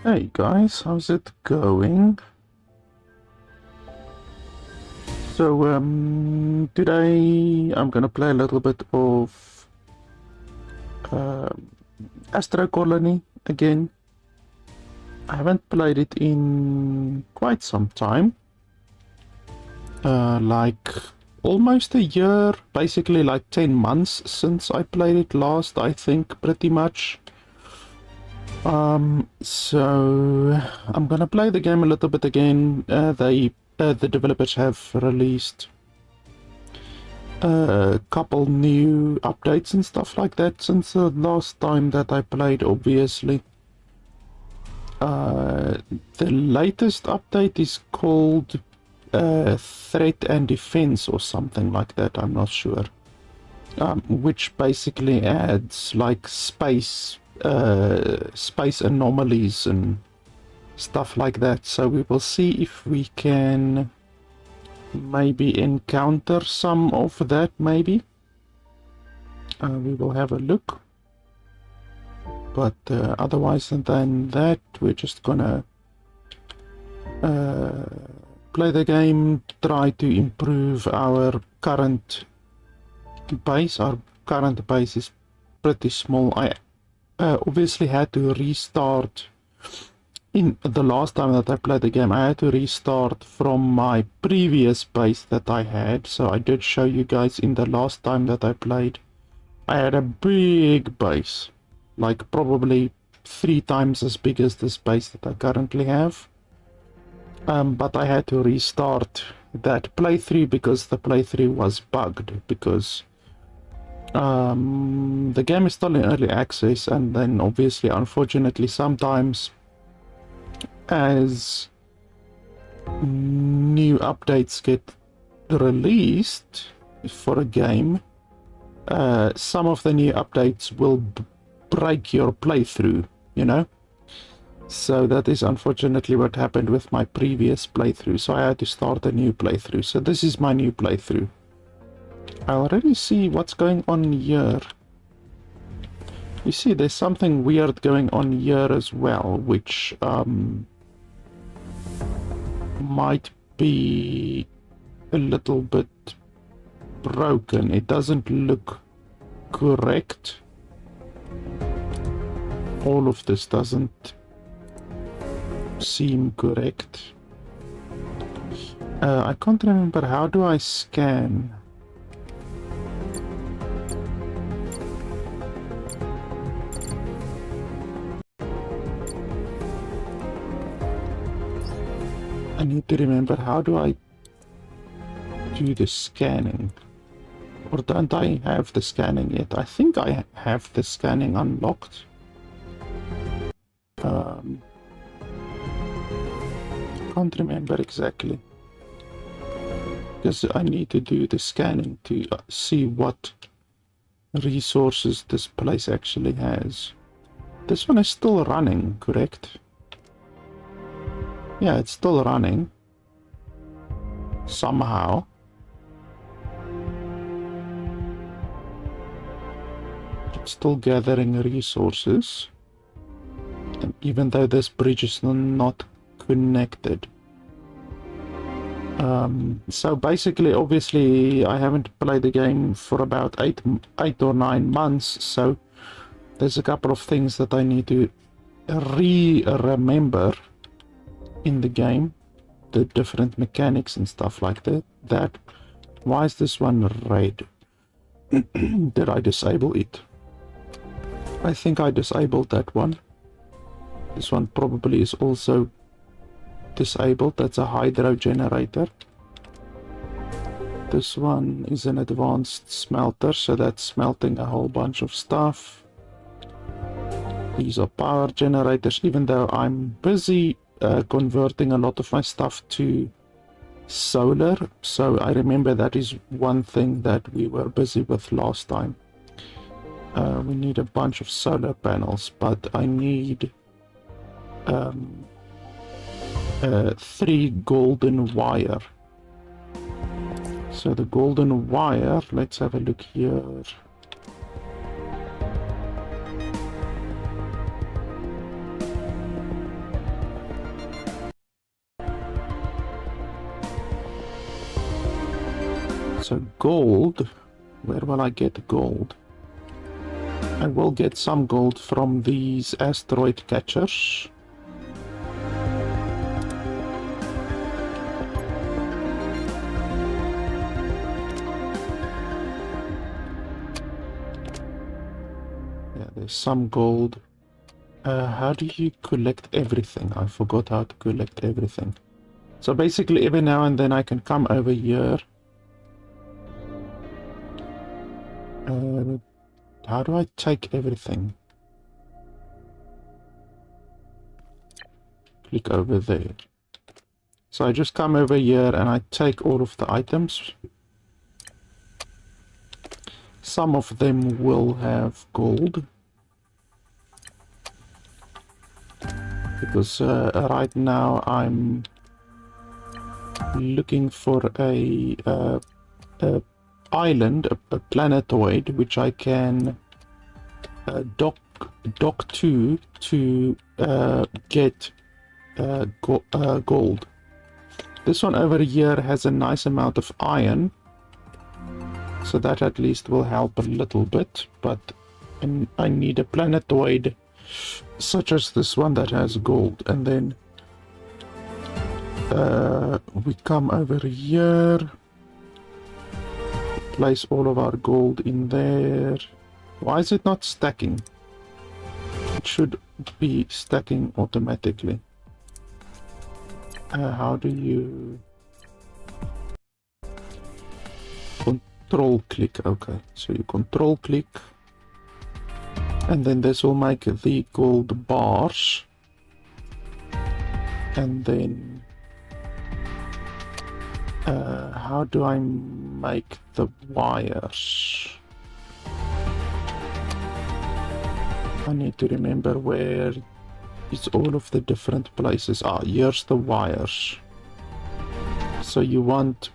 Hey guys, how's it going? So, today I'm gonna play a little bit of Astro Colony again. I haven't played it in quite some time. Like almost a year, basically like 10 months since I played it last, I think, pretty much. So I'm gonna play the game a little bit again. The developers have released a couple new updates and stuff like that since the last time that I played, obviously. The latest update is called Threat and Defense or something like that, I'm not sure. Which basically adds like space anomalies and stuff like that. So we will see if we can maybe encounter some of that, maybe. We will have a look. But otherwise than that, we're just gonna play the game, try to improve our current base. Our current base is pretty small. I obviously had to restart. In the last time that I played the game, I had to restart from my previous base that I had. So I did show you guys in the last time that I played, I had a big base, like probably 3 times as big as this base that I currently have. But I had to restart that playthrough because the playthrough was bugged, because the game is still in early access, and then obviously, unfortunately, sometimes as new updates get released for a game, some of the new updates will break your playthrough, you know? So that is unfortunately what happened with my previous playthrough, so I had to start a new playthrough. So this is my new playthrough. I already see what's going on here. You see, there's something weird going on here as well, which might be a little bit broken. It doesn't look correct. All of this doesn't seem correct. I can't remember, how do I scan? I need to remember, how do I do the scanning? Or don't I have the scanning yet? I think I have the scanning unlocked. Can't remember exactly, because I need to do the scanning to see what resources this place actually has. This one is still running, correct? Yeah, it's still running. Somehow. It's still gathering resources. And even though this bridge is not connected. So basically, obviously, I haven't played the game for about 8 or 9 months, so there's a couple of things that I need to remember in the game, the different mechanics and stuff like that. Why is this one red? Did I disable it? I think I disabled that one. This one probably is also disabled. That's a hydro generator. This one is an advanced smelter, so that's smelting a whole bunch of stuff. These are power generators, even though I'm busy converting a lot of my stuff to solar. So I remember that is one thing that we were busy with last time. We need a bunch of solar panels, but I need 3 golden wire. So the golden wire, let's have a look here. So gold, where will I get gold? I will get some gold from these asteroid catchers. Yeah, there's some gold. How do you collect everything? I forgot how to collect everything. So basically every now and then I can come over here. How do I take everything? Click over there. So I just come over here and I take all of the items. Some of them will have gold. Because right now I'm looking for a island, a planetoid, which I can dock to get gold. This one over here has a nice amount of iron, so that at least will help a little bit, but I need a planetoid such as this one that has gold. And then we come over here, place all of our gold in there. Why is it not stacking? It should be stacking automatically. How do you control click? Okay, so you control click, and then this will make the gold bars, and then how do I make the wires? I need to remember where it's all of the different places. Ah, here's the wires. So you want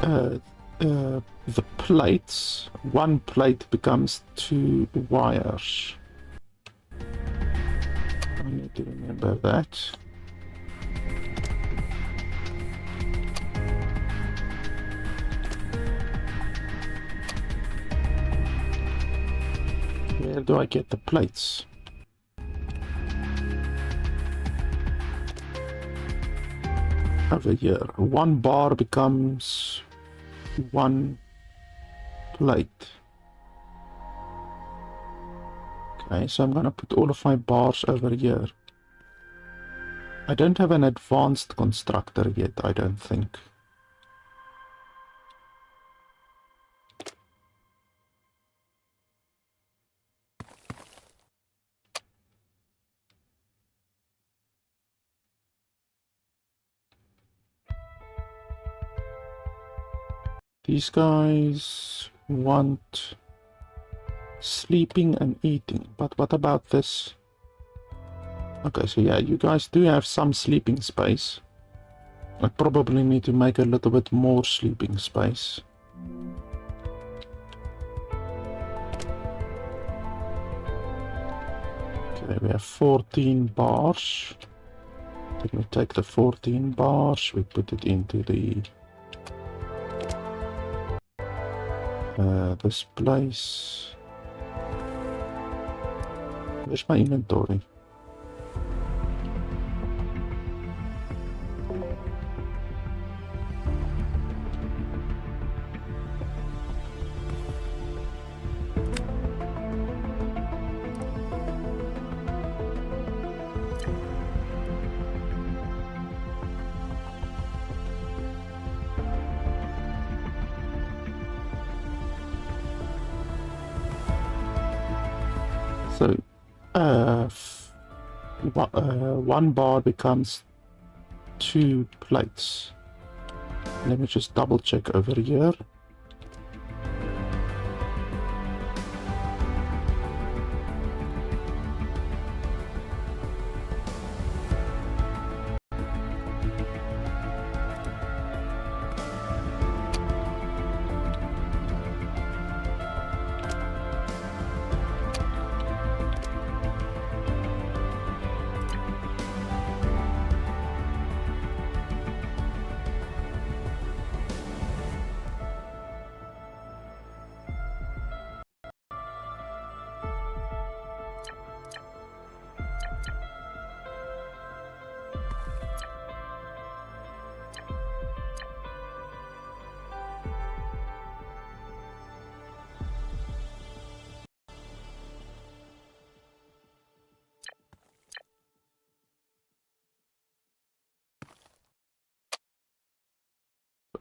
the plates. One plate becomes 2 wires. I need to remember that. Where do I get the plates? Over here. 1 bar becomes 1 plate. Okay, so I'm gonna put all of my bars over here. I don't have an advanced constructor yet, I don't think. These guys want sleeping and eating, but what about this? Okay, so yeah, you guys do have some sleeping space. I probably need to make a little bit more sleeping space. Okay, we have 14 bars. Then we take the 14 bars, we put it into the this place. Where's my inventory? So, 1 bar becomes 2 plates. Let me just double check over here.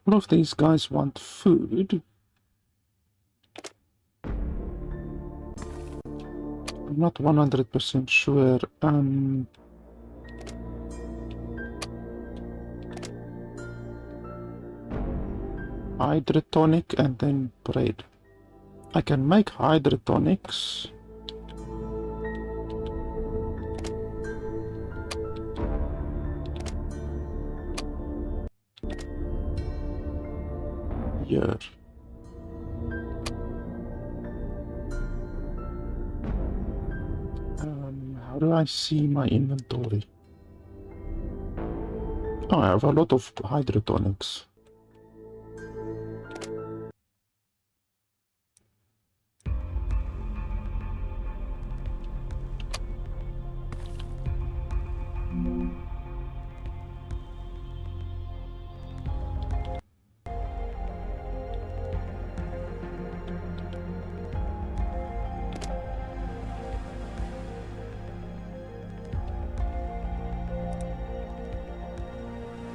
All of these guys want food. I'm not 100% sure. Hydrotonic and then bread. I can make hydrotonics. Here. How do I see my inventory? Oh, I have a lot of hydrotonics.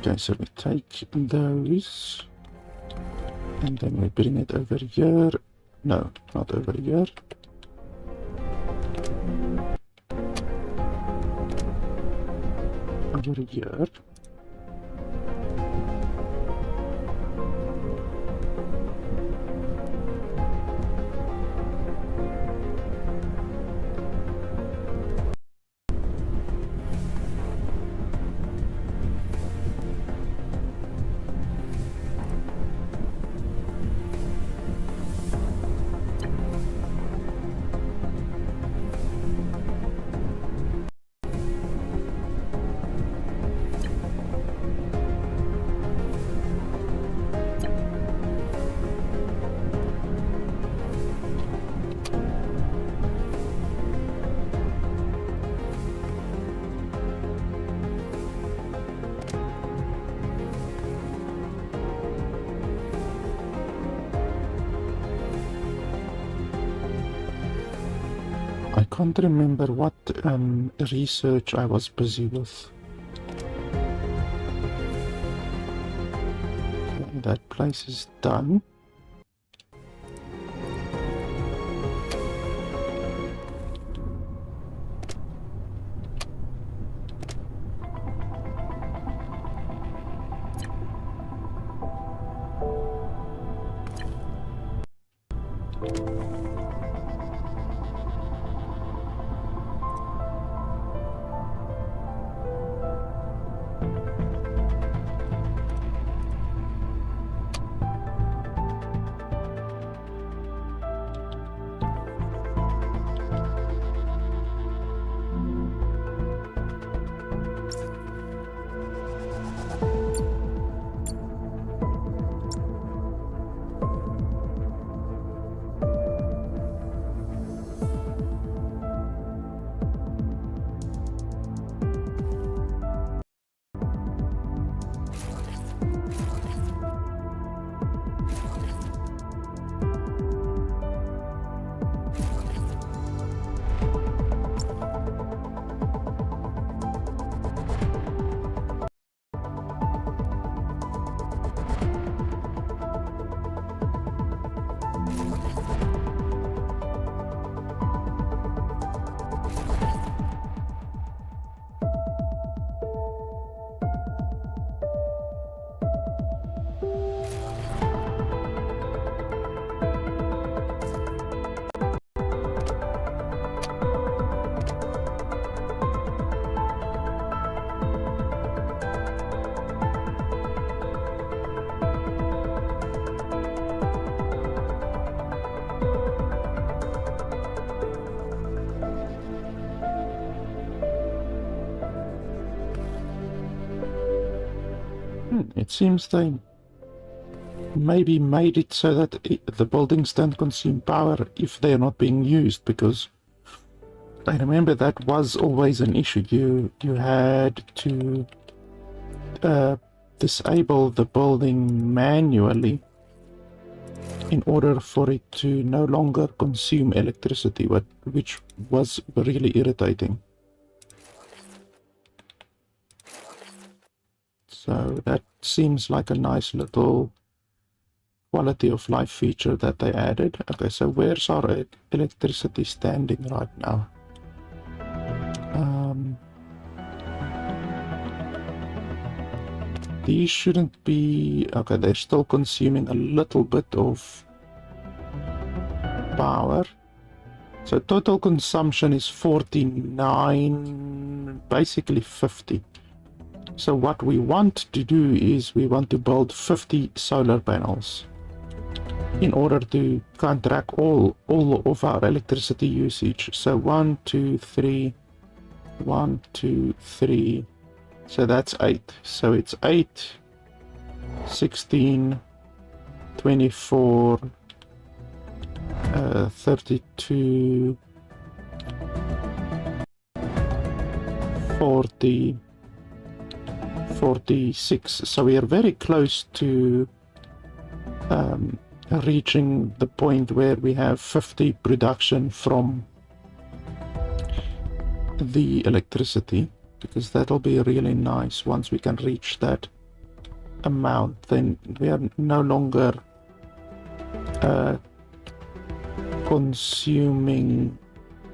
Okay, so we take those and then we bring it over here. No, not over here. Over here. I can't remember what research I was busy with. Okay, that place is done. It seems they maybe made it so that the buildings don't consume power if they're not being used, because I remember that was always an issue. You had to disable the building manually in order for it to no longer consume electricity, which was really irritating. So that seems like a nice little quality of life feature that they added. Okay, so where's our electricity standing right now? These shouldn't be... Okay, they're still consuming a little bit of power. So total consumption is 49, basically 50. So what we want to do is we want to build 50 solar panels in order to counteract all of our electricity usage. So 1, 2, 3, 1, 2, 3. So that's 8. So it's 8, 16, 24, 32, 40, 46. So we are very close to reaching the point where we have 50 production from the electricity, because that'll be really nice. Once we can reach that amount, then we are no longer consuming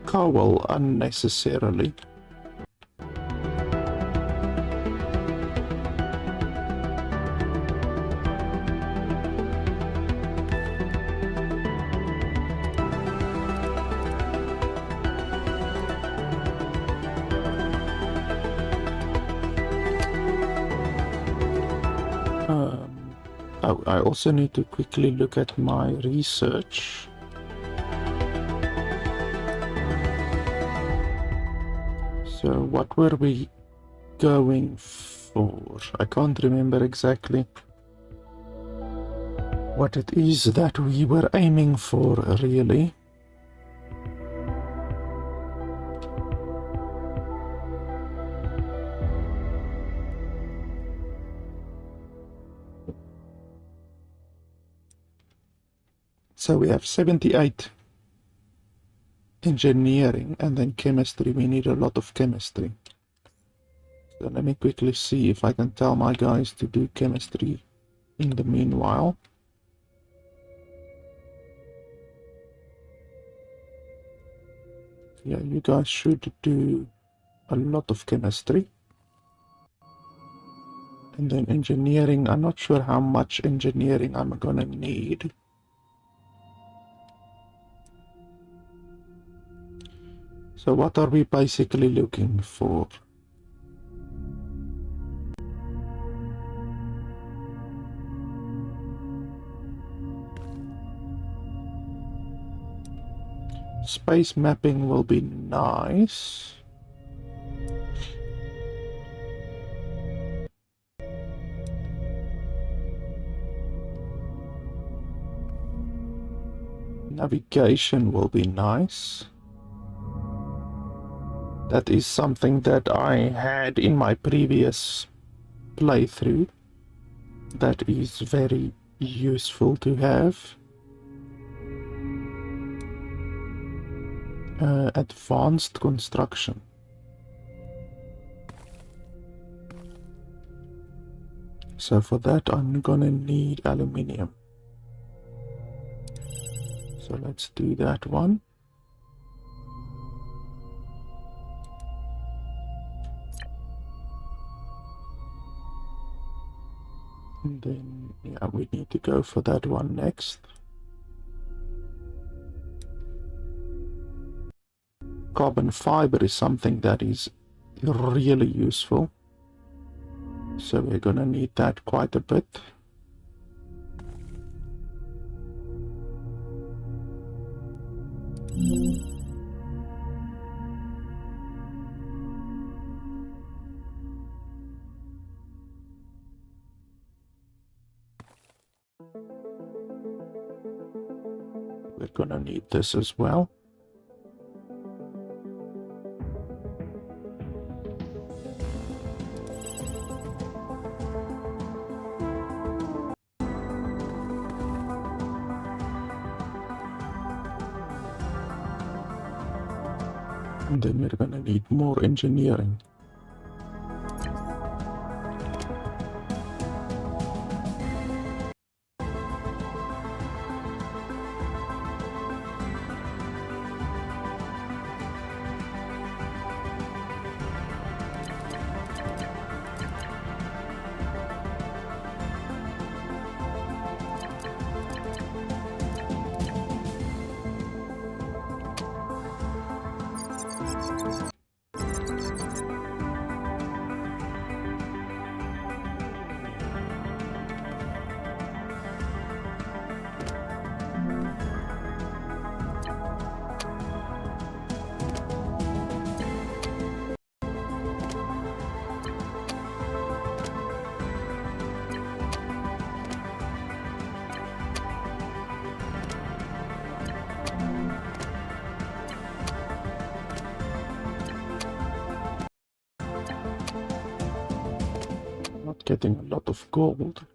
coal unnecessarily. I also need to quickly look at my research. So what were we going for? I can't remember exactly what it is that we were aiming for, really. So we have 78 engineering, and then chemistry. We need a lot of chemistry. So let me quickly see if I can tell my guys to do chemistry in the meanwhile. Yeah, you guys should do a lot of chemistry. And then engineering, I'm not sure how much engineering I'm gonna need. So what are we basically looking for? Space mapping will be nice. Navigation will be nice. That is something that I had in my previous playthrough. That is very useful to have. Advanced construction. So for that I'm gonna need aluminium. So let's do that one. And then, yeah, we need to go for that one next. Carbon fiber is something that is really useful. So we're gonna need that quite a bit. We're gonna need this as well. And then we're gonna need more engineering. not getting a lot of gold.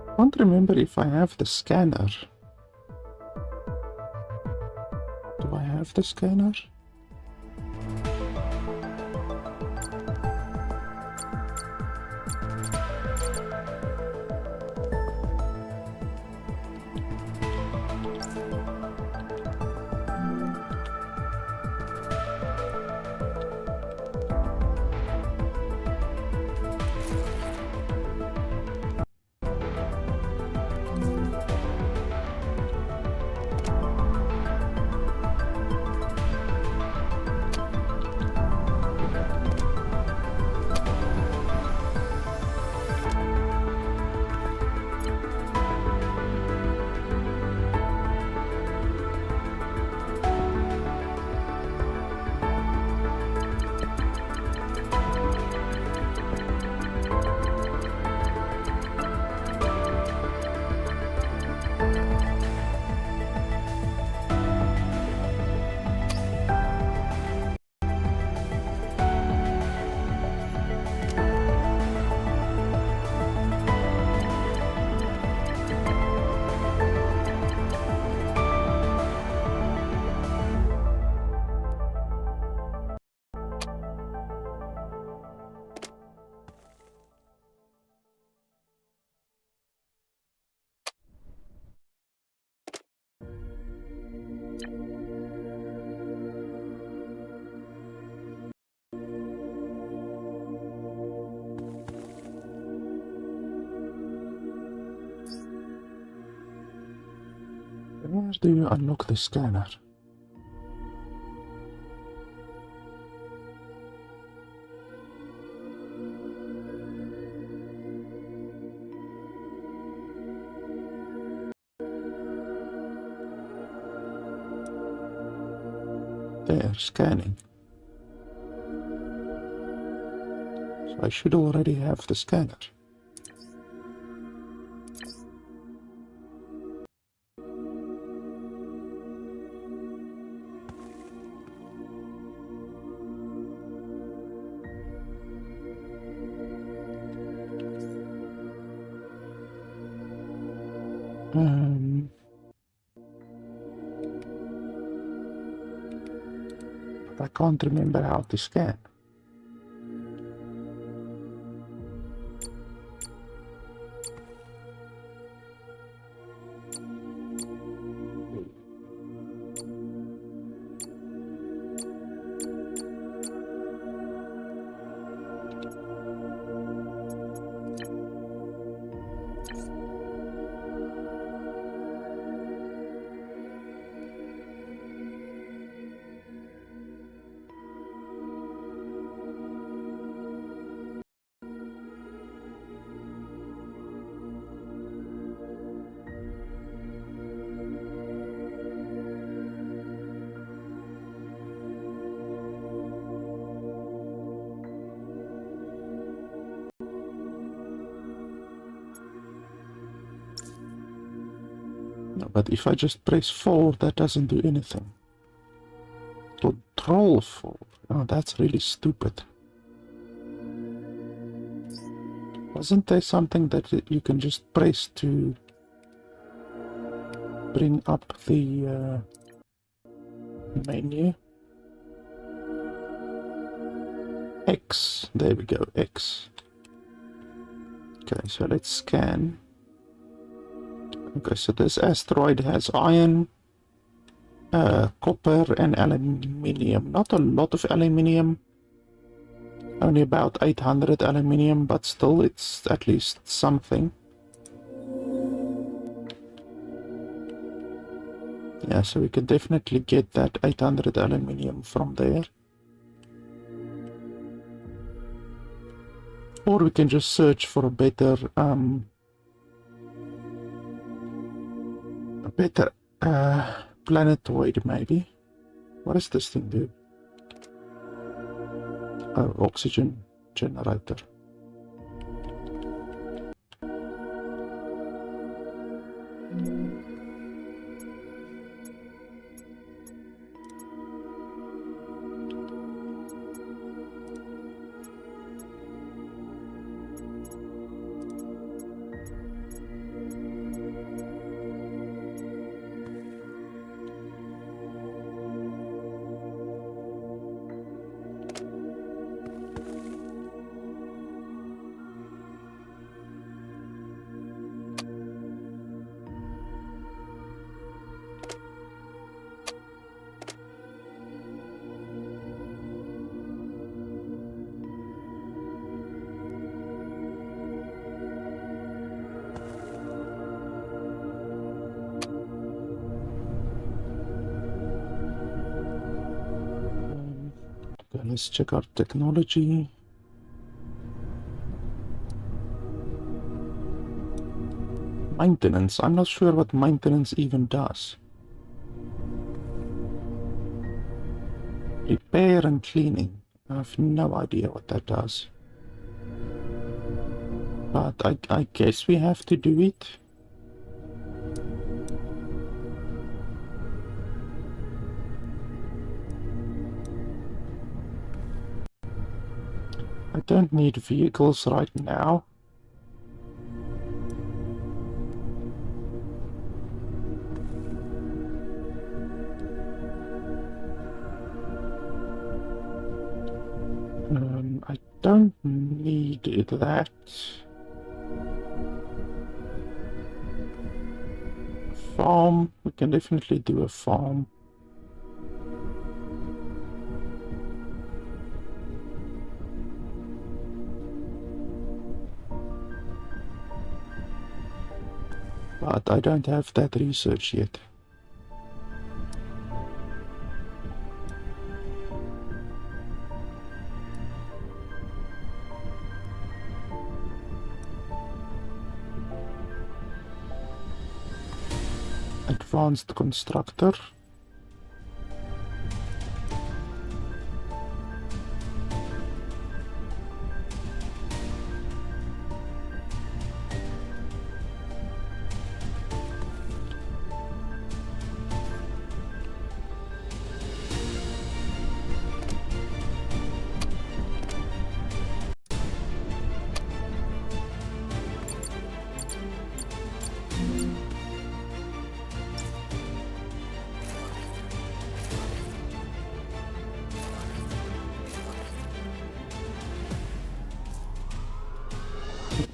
I can't remember if I have the scanner. Do I have the scanner? Where do you unlock the scanner? There, scanning. So I should already have the scanner. But I can't remember how to scan. No, but if I just press 4, that doesn't do anything. Control 4. Oh, that's really stupid. Wasn't there something that you can just press to bring up the menu? X. There we go, X. Okay, so let's scan. Okay, so this asteroid has iron, copper and aluminium. Not a lot of aluminium. Only about 800 aluminium, but still it's at least something. Yeah, so we could definitely get that 800 aluminium from there. Or we can just search for a better planetoid, maybe. What does this thing do? Oh, oxygen generator. Okay, let's check our technology. Maintenance. I'm not sure what maintenance even does. Repair and cleaning. I have no idea what that does. But I guess we have to do it. I don't need vehicles right now. I don't need that. Farm, we can definitely do a farm. But I don't have that research yet. Advanced constructor.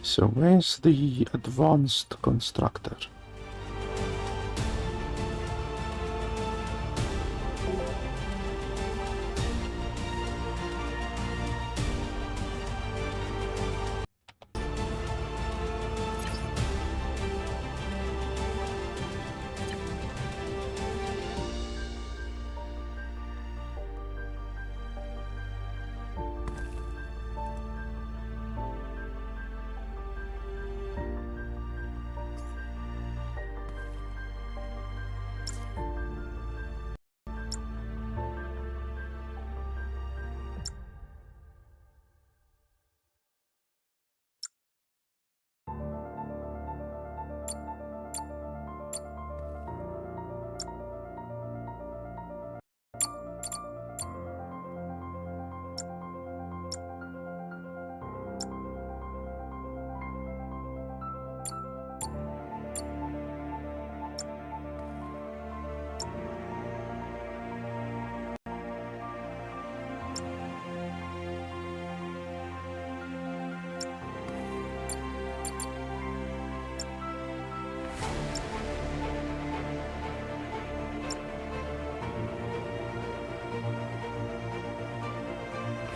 So where's the advanced constructor?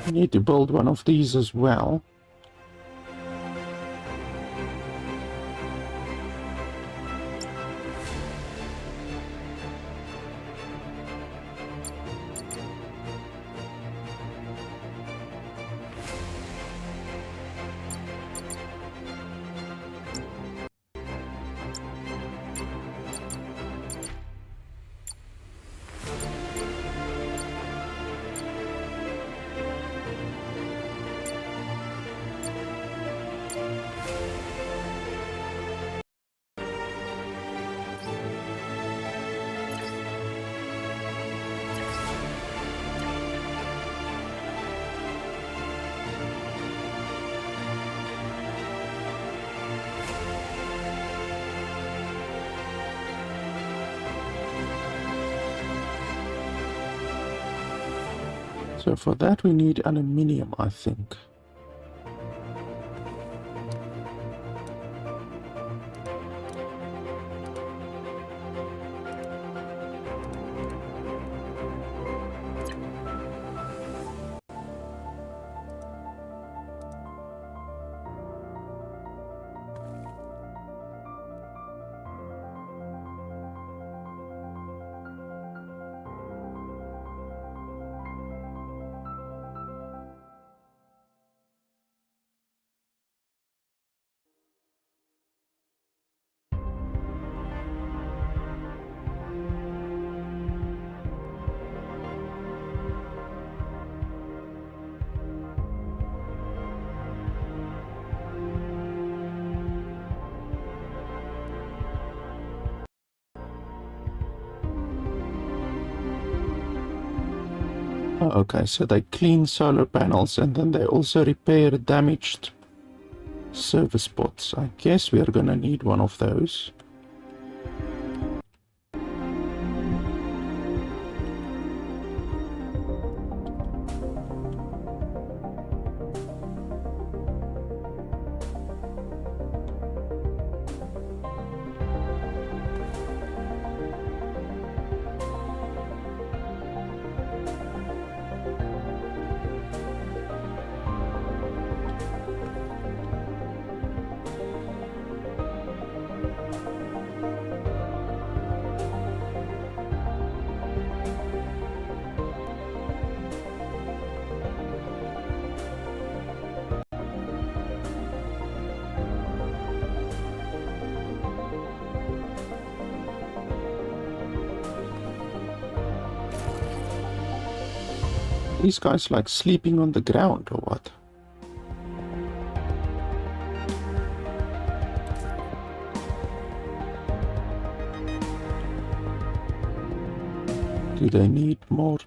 We need to build one of these as well. So for that we need aluminium, I think. Oh, okay, so they clean solar panels and then they also repair damaged service pods. I guess we are gonna need one of those. These guys like sleeping on the ground or what? Do they need more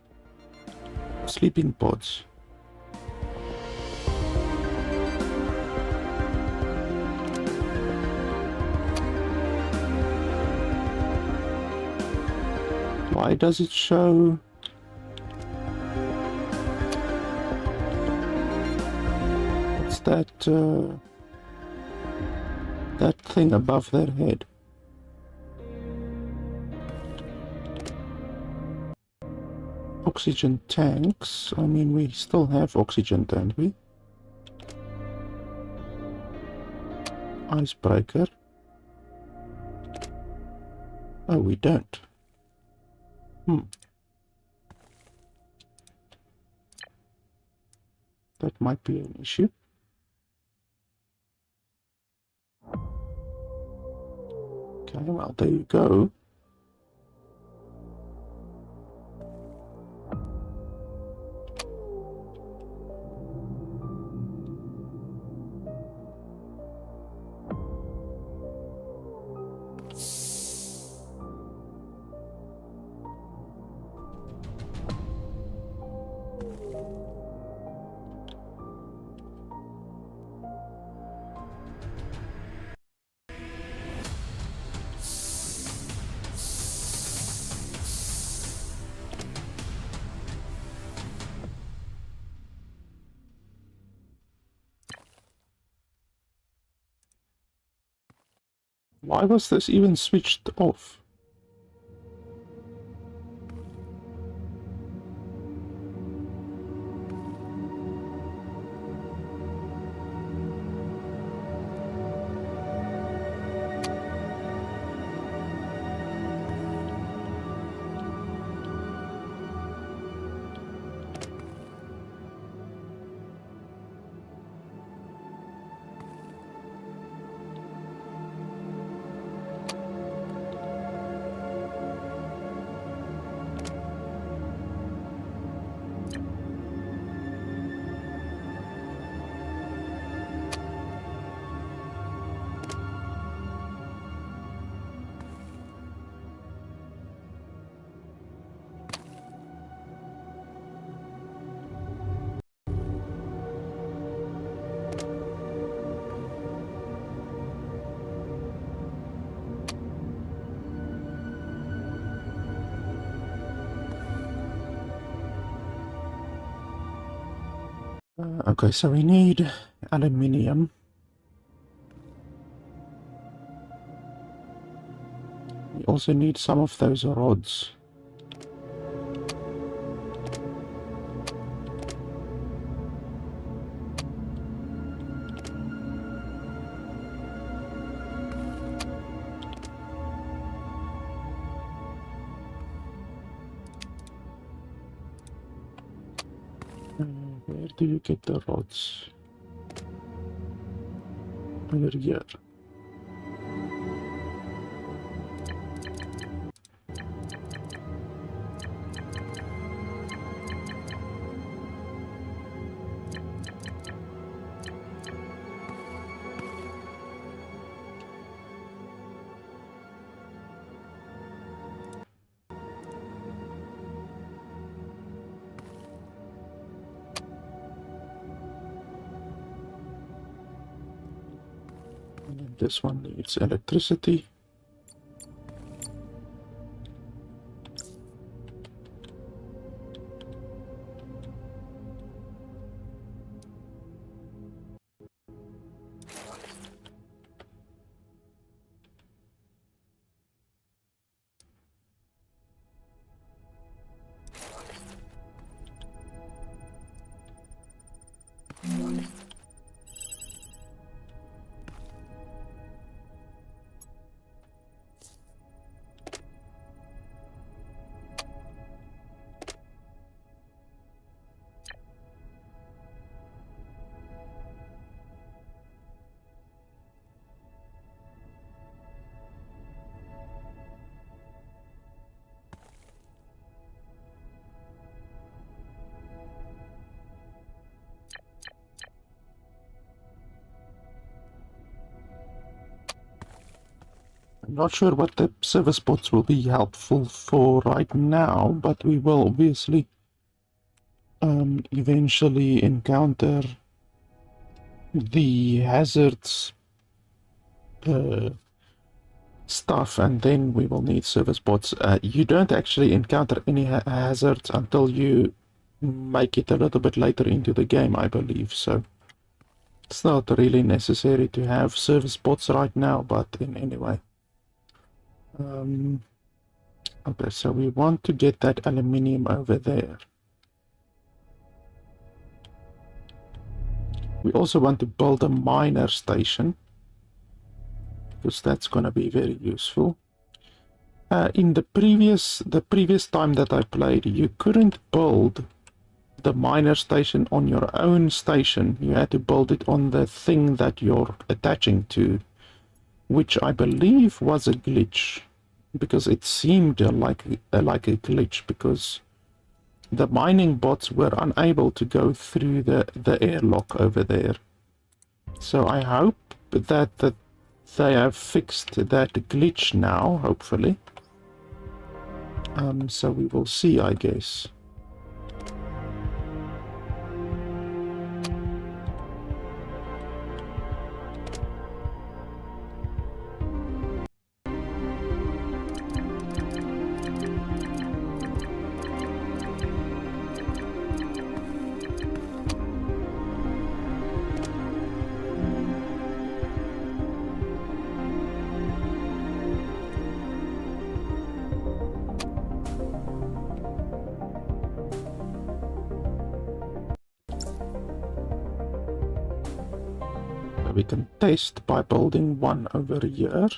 sleeping pods? Why does it show? What's that? That thing above their head. Oxygen tanks. I mean, we still have oxygen, don't we? Icebreaker. Oh, we don't. That might be an issue. Okay, well, there you go. Why was this even switched off? Okay, so we need aluminium. We also need some of those rods. Where do you get the rods? Over here. And this one needs electricity. I'm not sure what the service bots will be helpful for right now, but we will obviously eventually encounter the hazards stuff, and then we will need service bots. You don't actually encounter any hazards until you make it a little bit later into the game, I believe, so it's not really necessary to have service bots right now, but in any way. Okay, so we want to get that aluminium over there. We also want to build a miner station, because that's going to be very useful. In the previous time that I played, you couldn't build the miner station on your own station. You had to build it on the thing that you're attaching to, which I believe was a glitch, because it seemed like a glitch, because the mining bots were unable to go through the airlock over there. So I hope that they have fixed that glitch now, hopefully. So we will see, I guess. We can test by building one over here.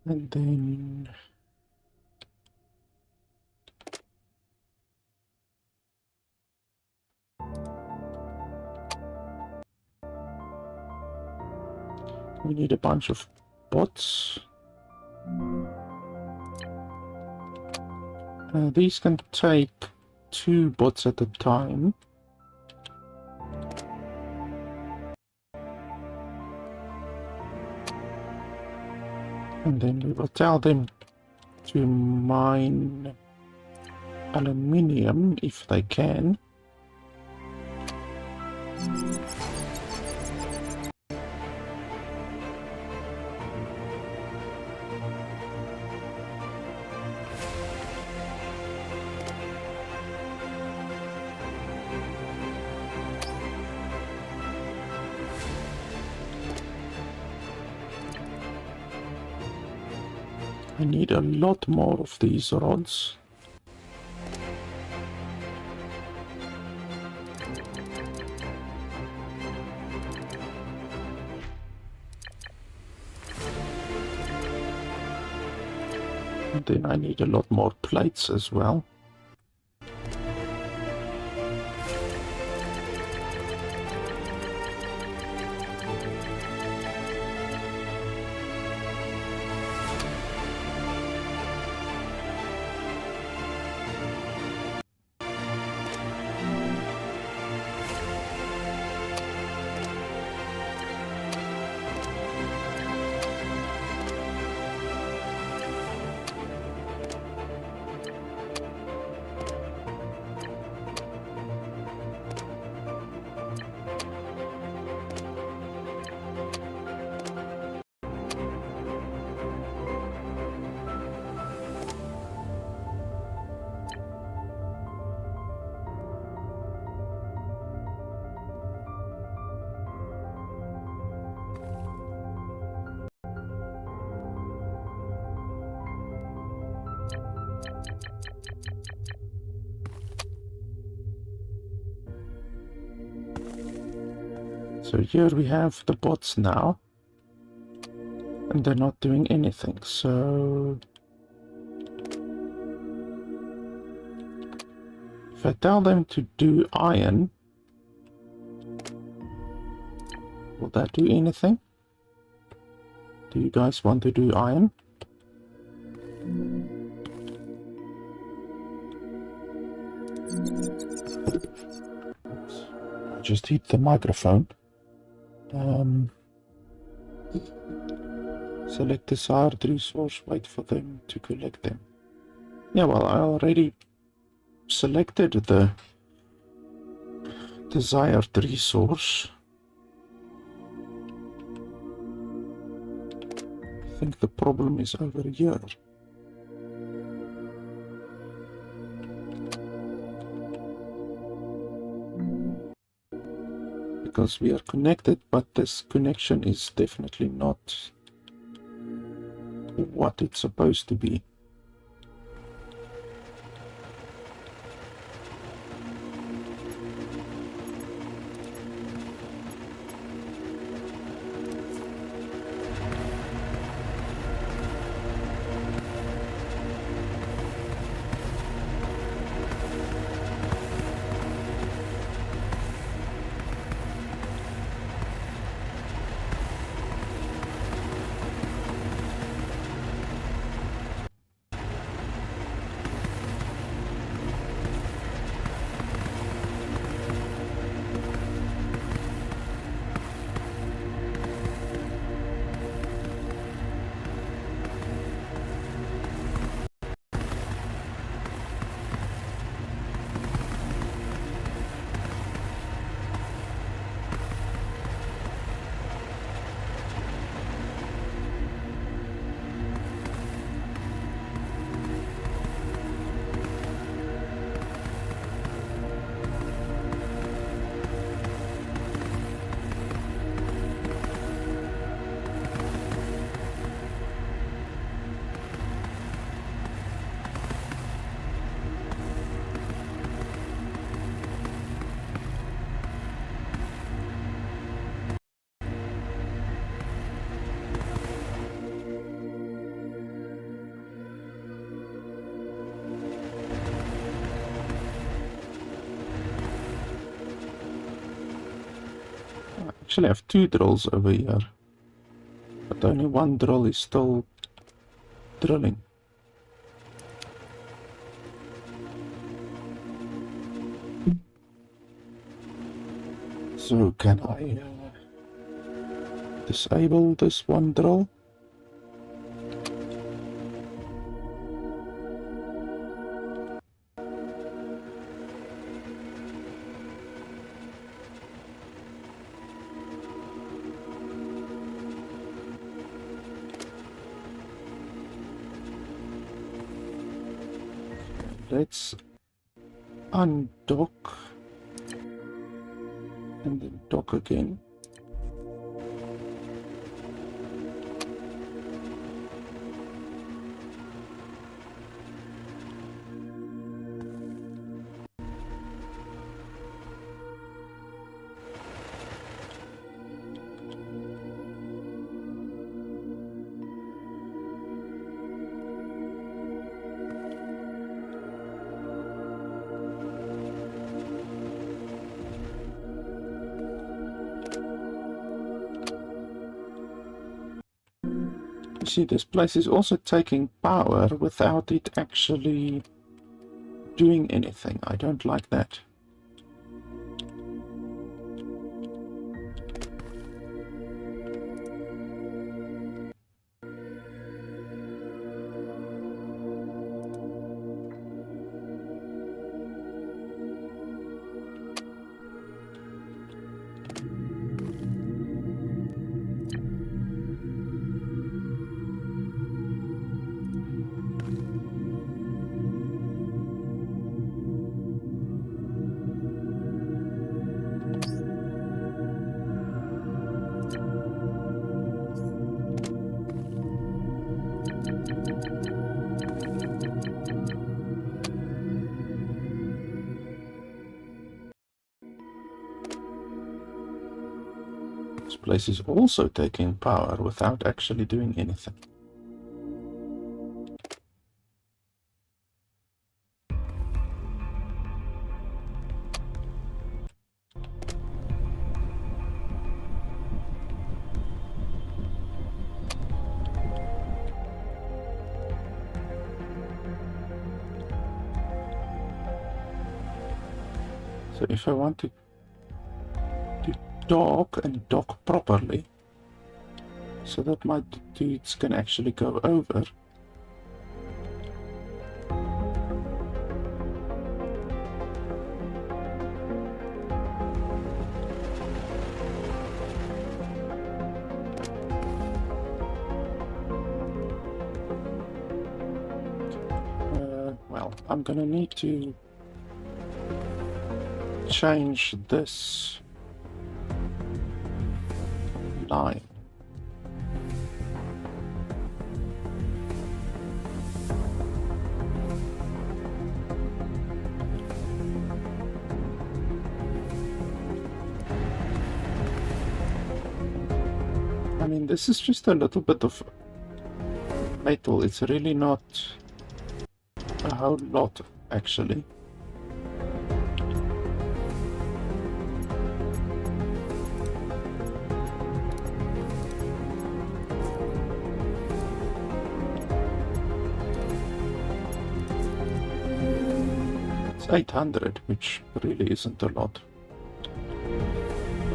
And then we need a bunch of bots. These can take 2 bots at a time. And then we will tell them to mine aluminium if they can. I need a lot more of these rods. And then I need a lot more plates as well. So here we have the bots now, and they're not doing anything. So if I tell them to do iron, will that do anything? Do you guys want to do iron? Oops. I just hit the microphone. Select desired resource, wait for them to collect them. Yeah, well, I already selected the desired resource. I think the problem is over here. Because we are connected, but this connection is definitely not what it's supposed to be. Actually, I have 2 drills over here, but only 1 drill is still drilling. So can I disable this 1 drill? Let's undock and then dock again. See, this place is also taking power without it actually doing anything. I don't like that. This place is also taking power without actually doing anything. So if I want to dock and dock properly, so that my dudes can actually go over, well, I'm gonna need to change this line. I mean, this is just a little bit of metal. It's really not a whole lot, actually. It's 800, which really isn't a lot.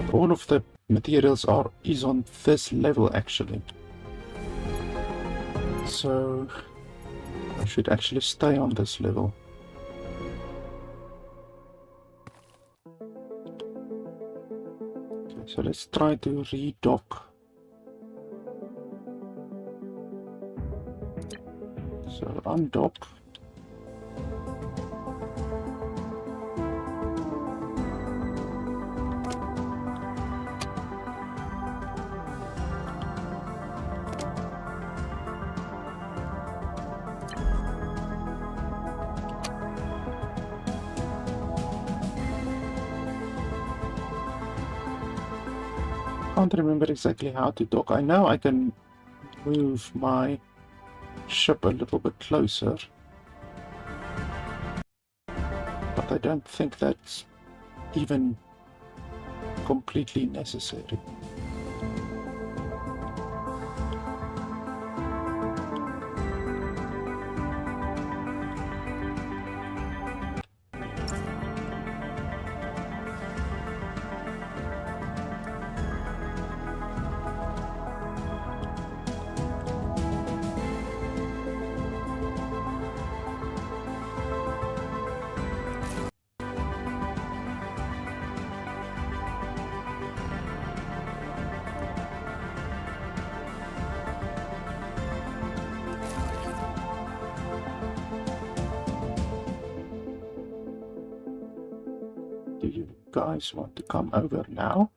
But all of the materials is on this level, actually. So I should actually stay on this level. Okay, so let's try to redock. So undock. Can't remember exactly how to dock. I know I can move my ship a little bit closer, but I don't think that's even completely necessary. Do you guys want to come over now?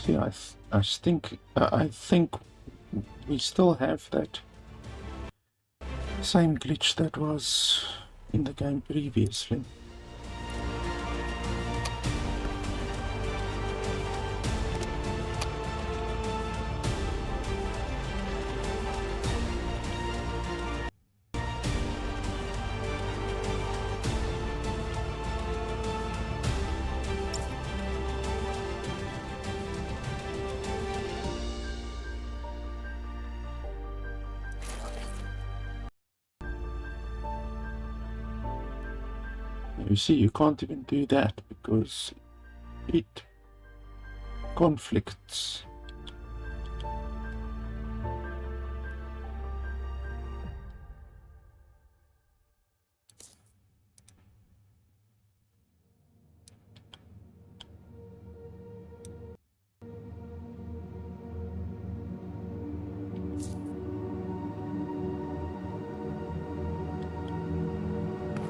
See, I think we still have that same glitch that was in the game previously. You see, you can't even do that because it conflicts.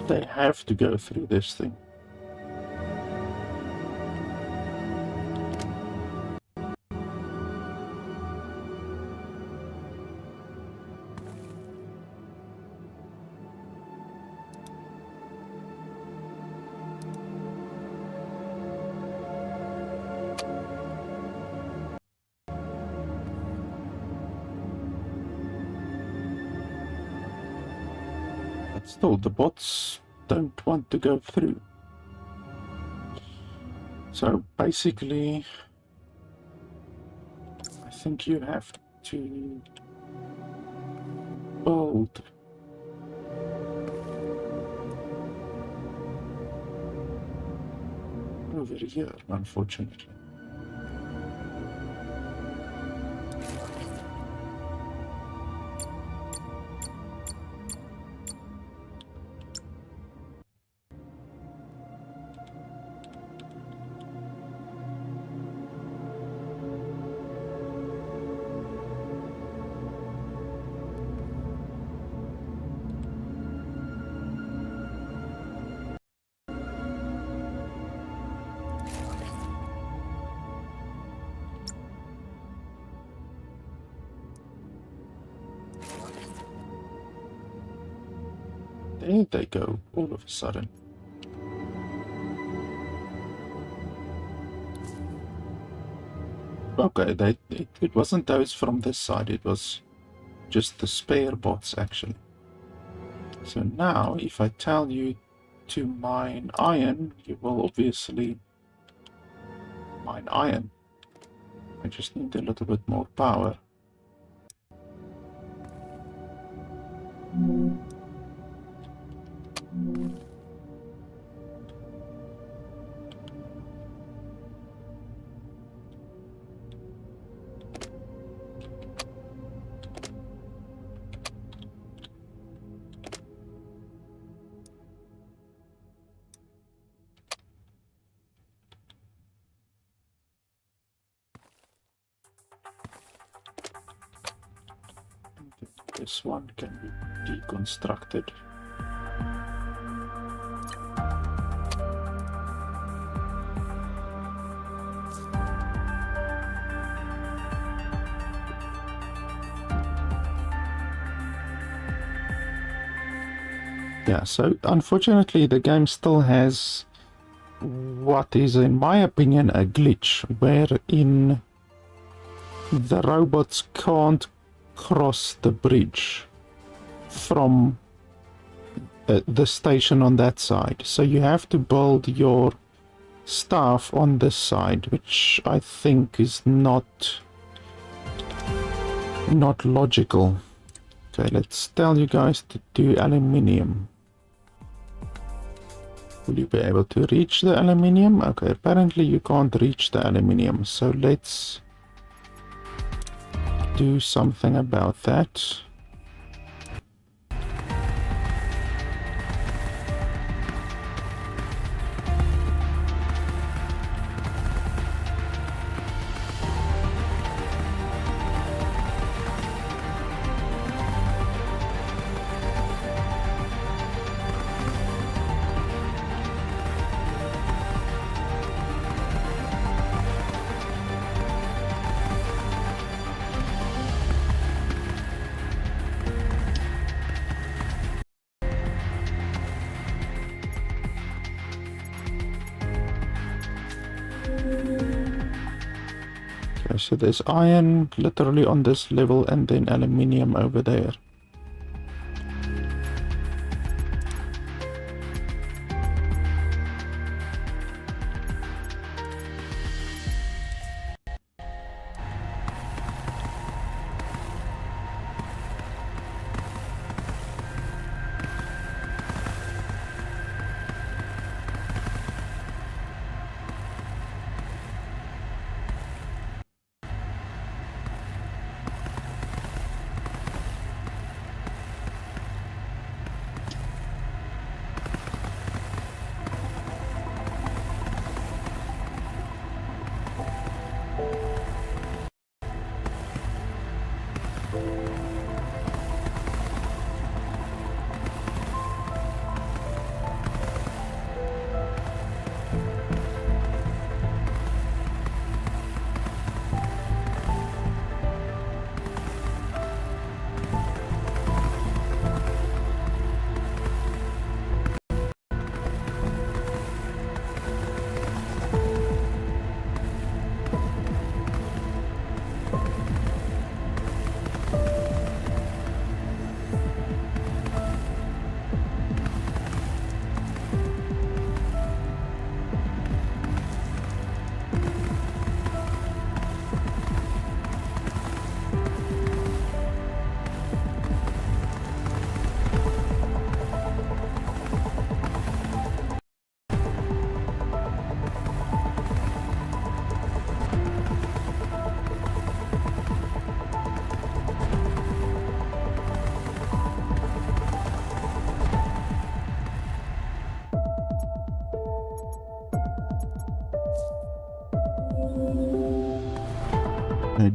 They have to go through this thing. But still, the bots don't want to go through. So basically, I think you have to build over here, unfortunately. There they go, all of a sudden. Okay, it wasn't those from this side, it was just the spare bots actually. So now, if I tell you to mine iron, you will obviously mine iron. I just need a little bit more power. this one can be deconstructed. Yeah, so unfortunately the game still has what is, in my opinion, a glitch, wherein the robots can't cross the bridge from the station on that side. So you have to build your stuff on this side, which I think is not logical. Okay, let's tell you guys to do aluminium. Will you be able to reach the aluminium? Okay, apparently you can't reach the aluminium, so let's do something about that. So there's iron literally on this level and then aluminium over there.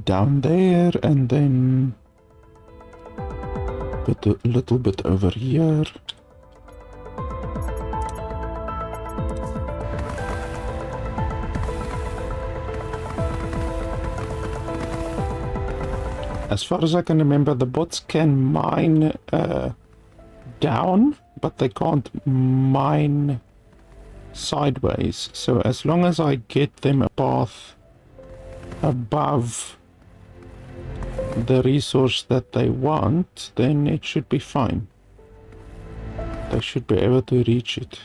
Down there, and then put a little bit over here. As far as I can remember, the bots can mine down, but they can't mine sideways. So as long as I get them a path above the resource that they want, then it should be fine. They should be able to reach it.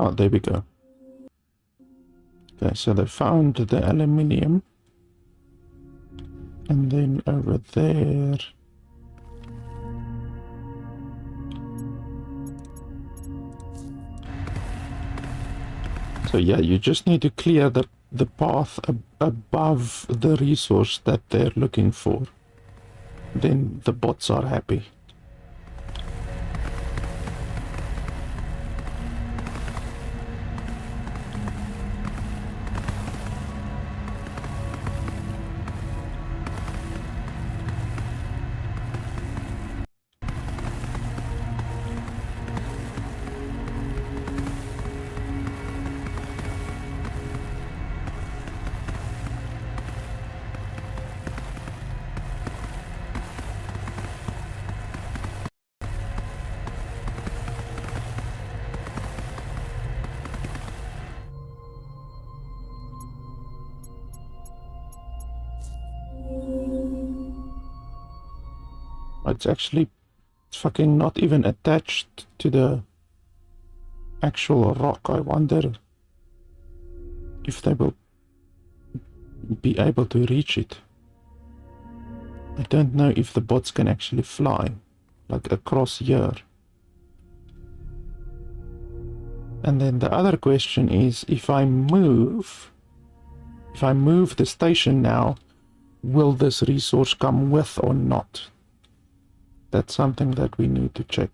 Oh, there we go. Okay, so they found the aluminium. And then over there... So yeah, you just need to clear the path above the resource that they're looking for. Then the bots are happy. It's actually fucking not even attached to the actual rock. I wonder if they will be able to reach it. I don't know if the bots can actually fly, like across here. And then the other question is, if I move the station now, will this resource come with or not? That's something that we need to check.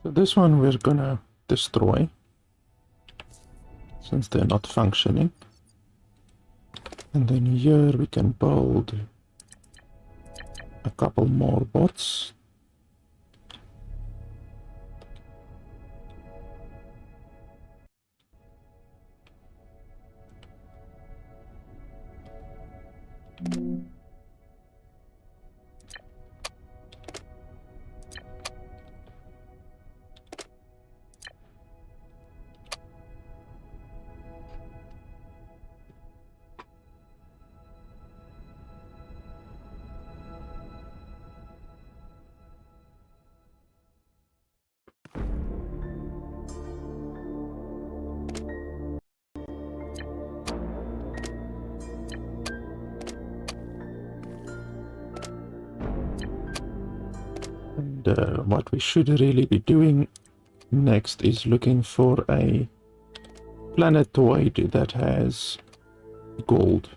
So this one we're gonna destroy, since they're not functioning. And then here we can build a couple more bots. And what we should really be doing next is looking for a planetoid that has gold.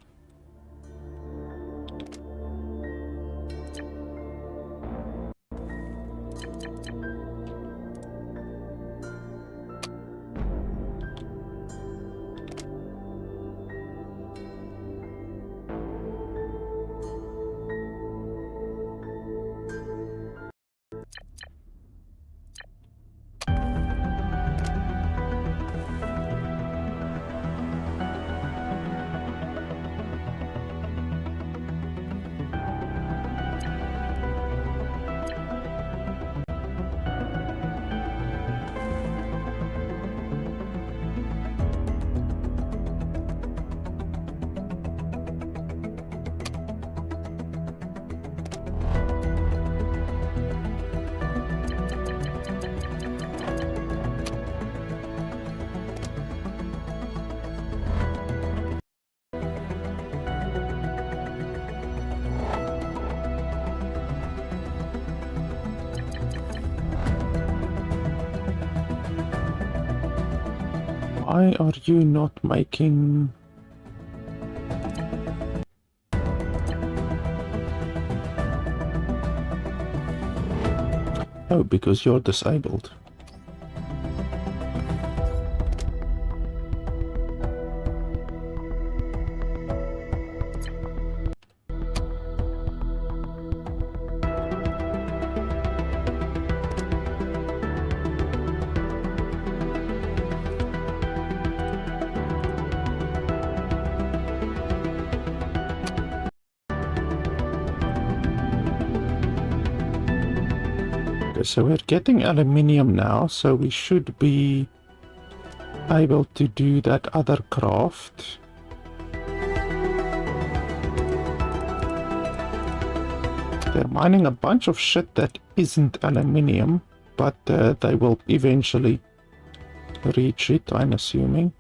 Why are you not making... Oh, because you're disabled. So we're getting aluminium now, so we should be able to do that other craft. They're mining a bunch of shit that isn't aluminium, but they will eventually reach it, I'm assuming.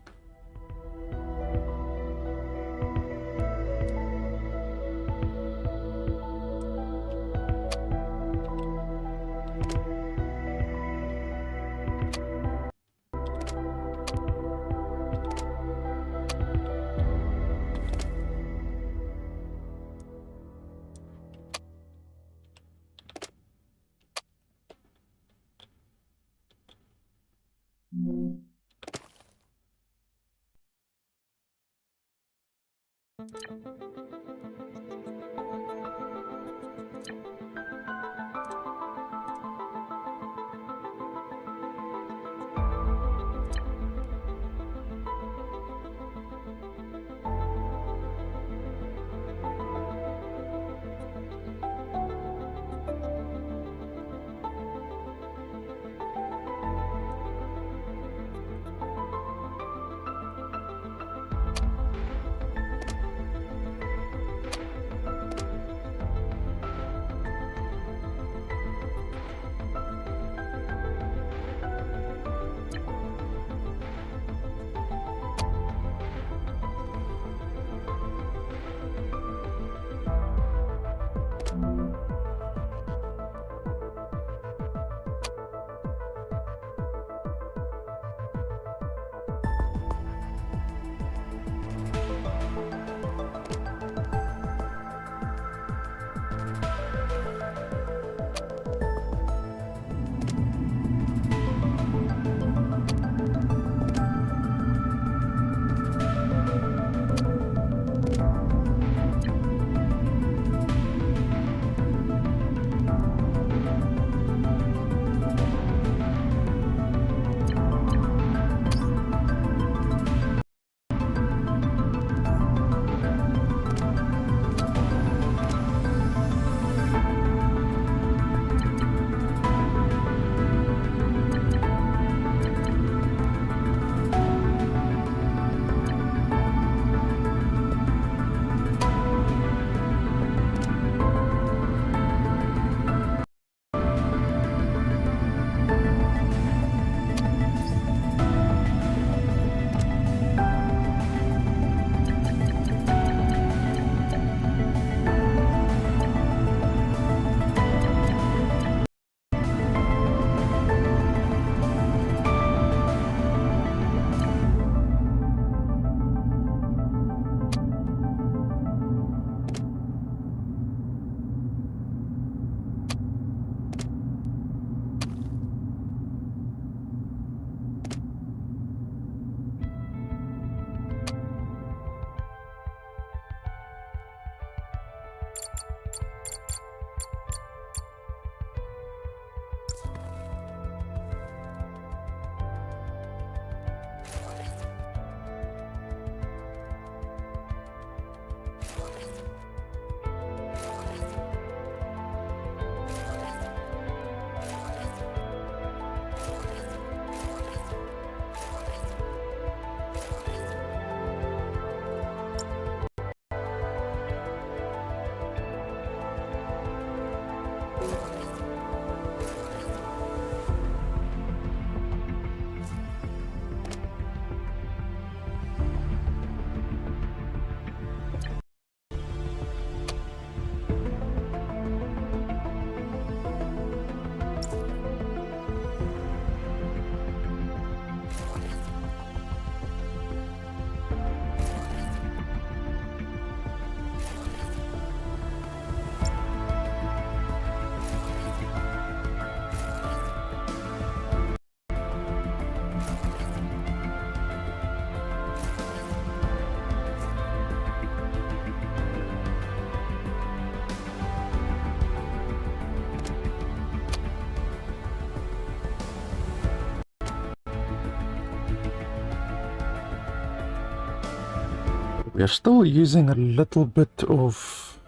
We are still using a little bit of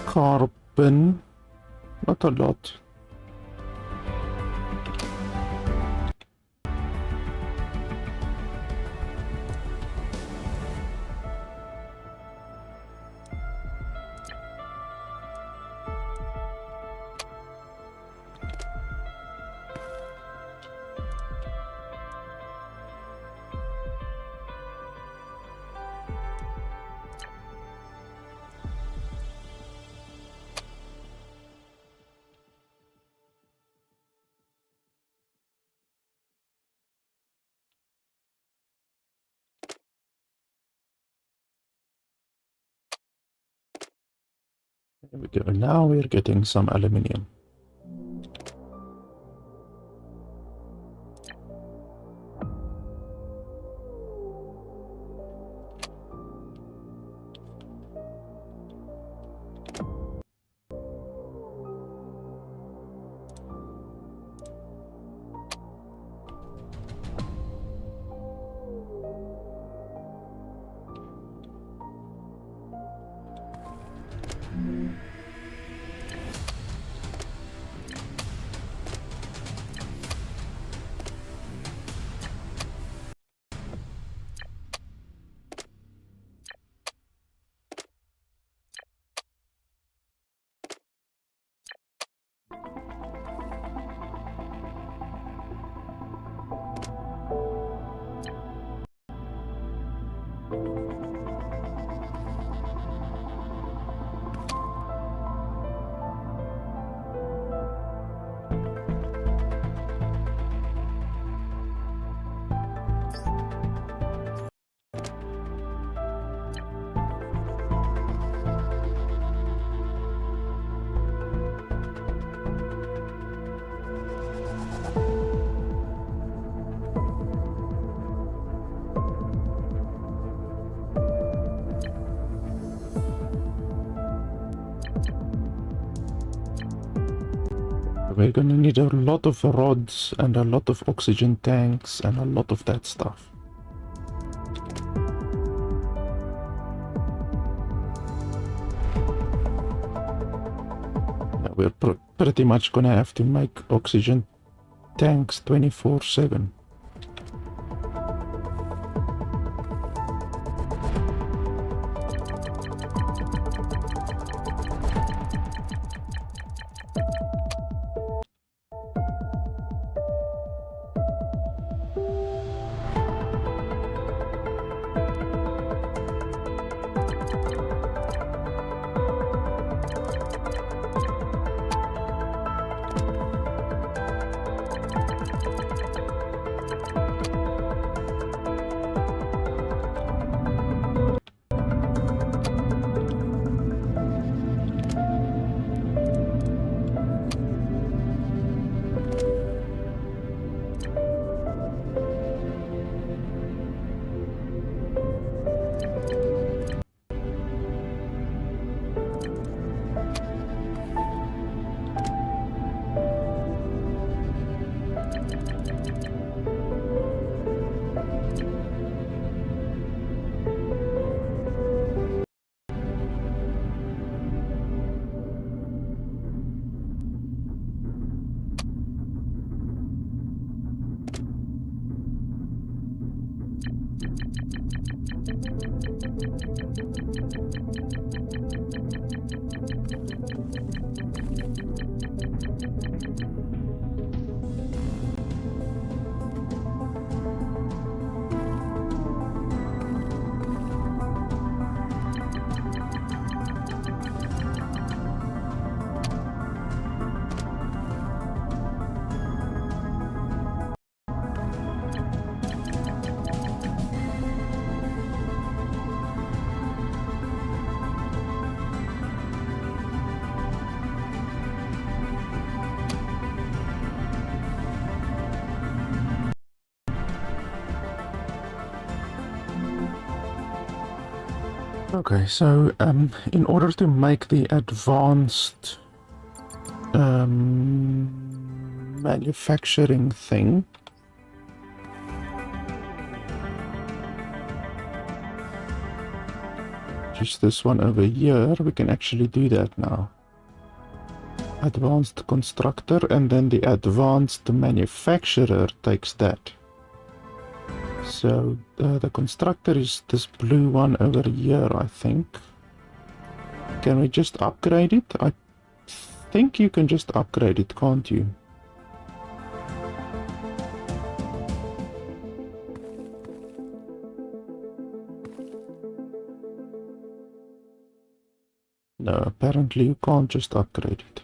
carbon, not a lot. There we go. Now we're getting some aluminium. We're gonna need a lot of rods and a lot of oxygen tanks and a lot of that stuff. Now we're pretty much gonna have to make oxygen tanks 24/7. Okay, so in order to make the advanced manufacturing thing, just this one over here, we can actually do that now. Advanced constructor, and then the advanced manufacturer takes that. So the constructor is this blue one over here, I think. Can we just upgrade it? I think you can just upgrade it, can't you? No, apparently you can't just upgrade it.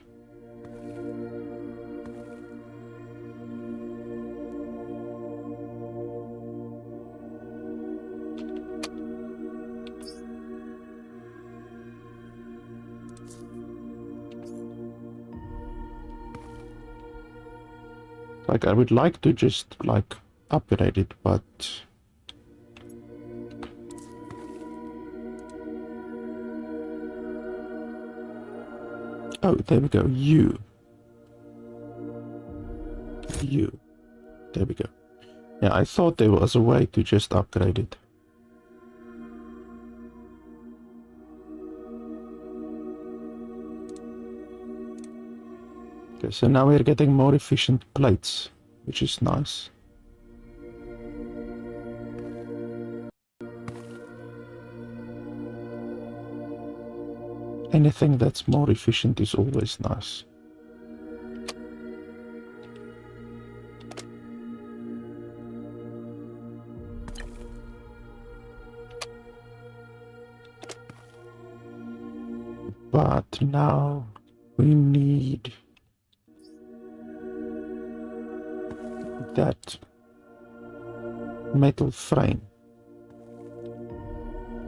Like, I would like to just, like, upgrade it, but... Oh, there we go. You. There we go. Yeah, I thought there was a way to just upgrade it. Okay, so now we're getting more efficient plates, which is nice. Anything that's more efficient is always nice. But now we need that metal frame.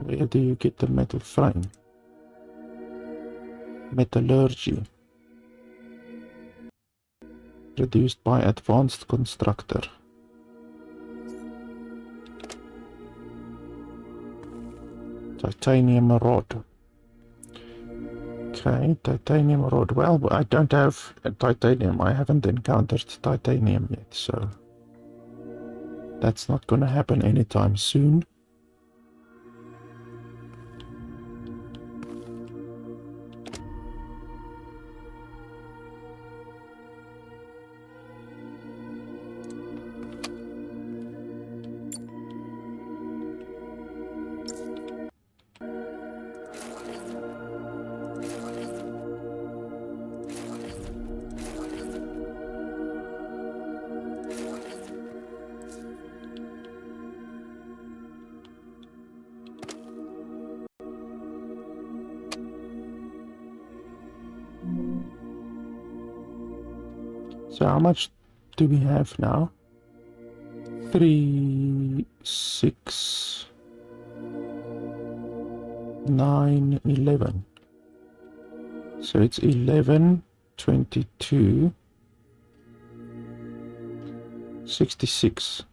Where do you get the metal frame? Metallurgy. Produced by advanced constructor. Titanium rod. Okay, titanium rod. Well, I don't have titanium. I haven't encountered titanium yet, so that's not gonna happen anytime soon. So how much do we have now? 3, 6, 9, 11. So it's 11, 22, 66.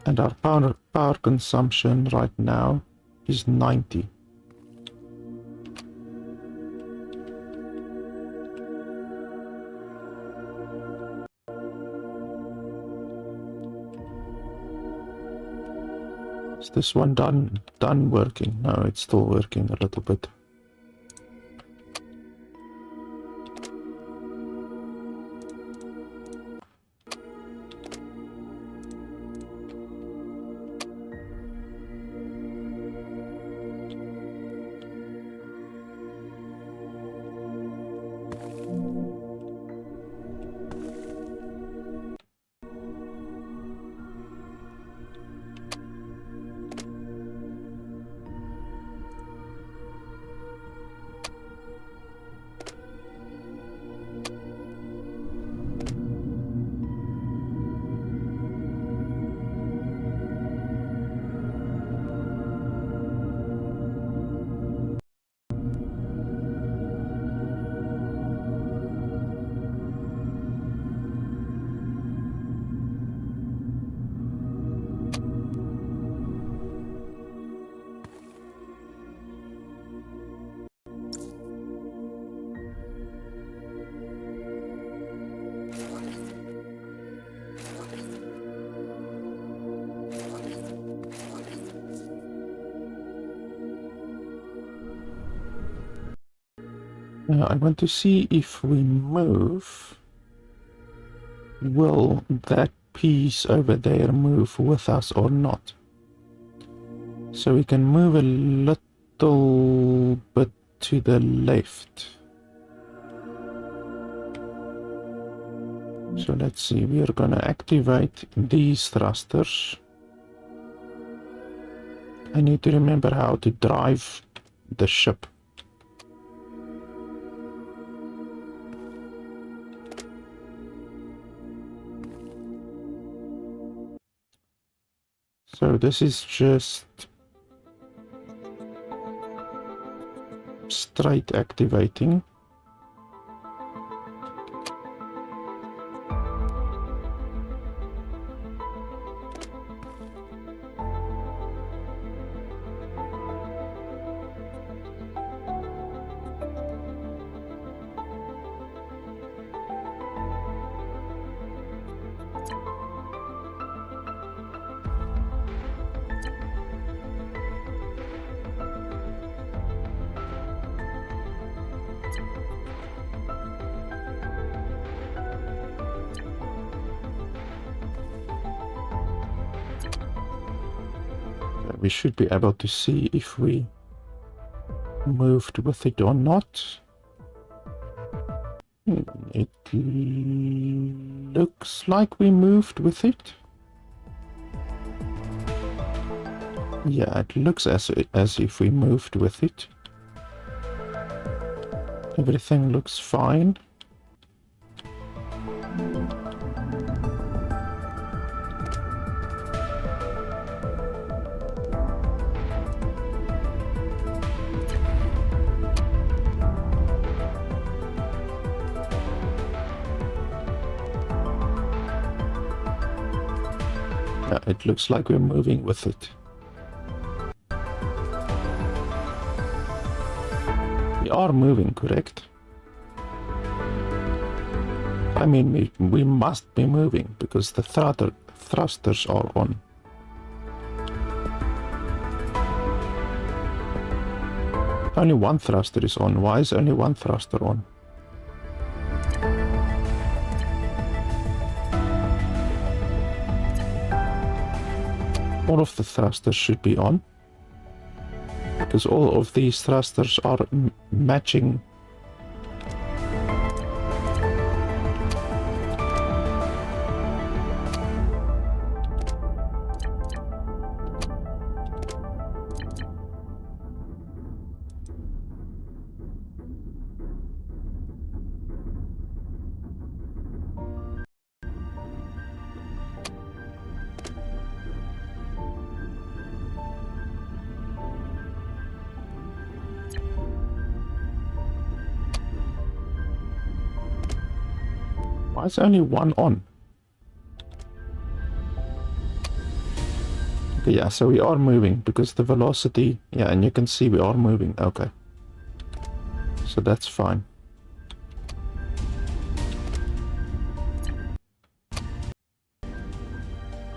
And our power consumption right now is 90. Is this one done working? No, it's still working a little bit. Now I want to see if we move, will that piece over there move with us or not. So we can move a little bit to the left. So let's see, we are going to activate these thrusters. I need to remember how to drive the ship. So this is just straight activating. We should be able to see if we moved with it or not. It looks like we moved with it. Yeah, it looks as if we moved with it. Everything looks fine. Yeah, it looks like we're moving with it. We are moving, correct? I mean, we must be moving because the thrusters are on. Only one thruster is on. Why is only one thruster on? All of the thrusters should be on, because all of these thrusters are matching. Why is only one on? Okay, yeah, so we are moving because the velocity, yeah, and you can see we are moving. Okay, so that's fine.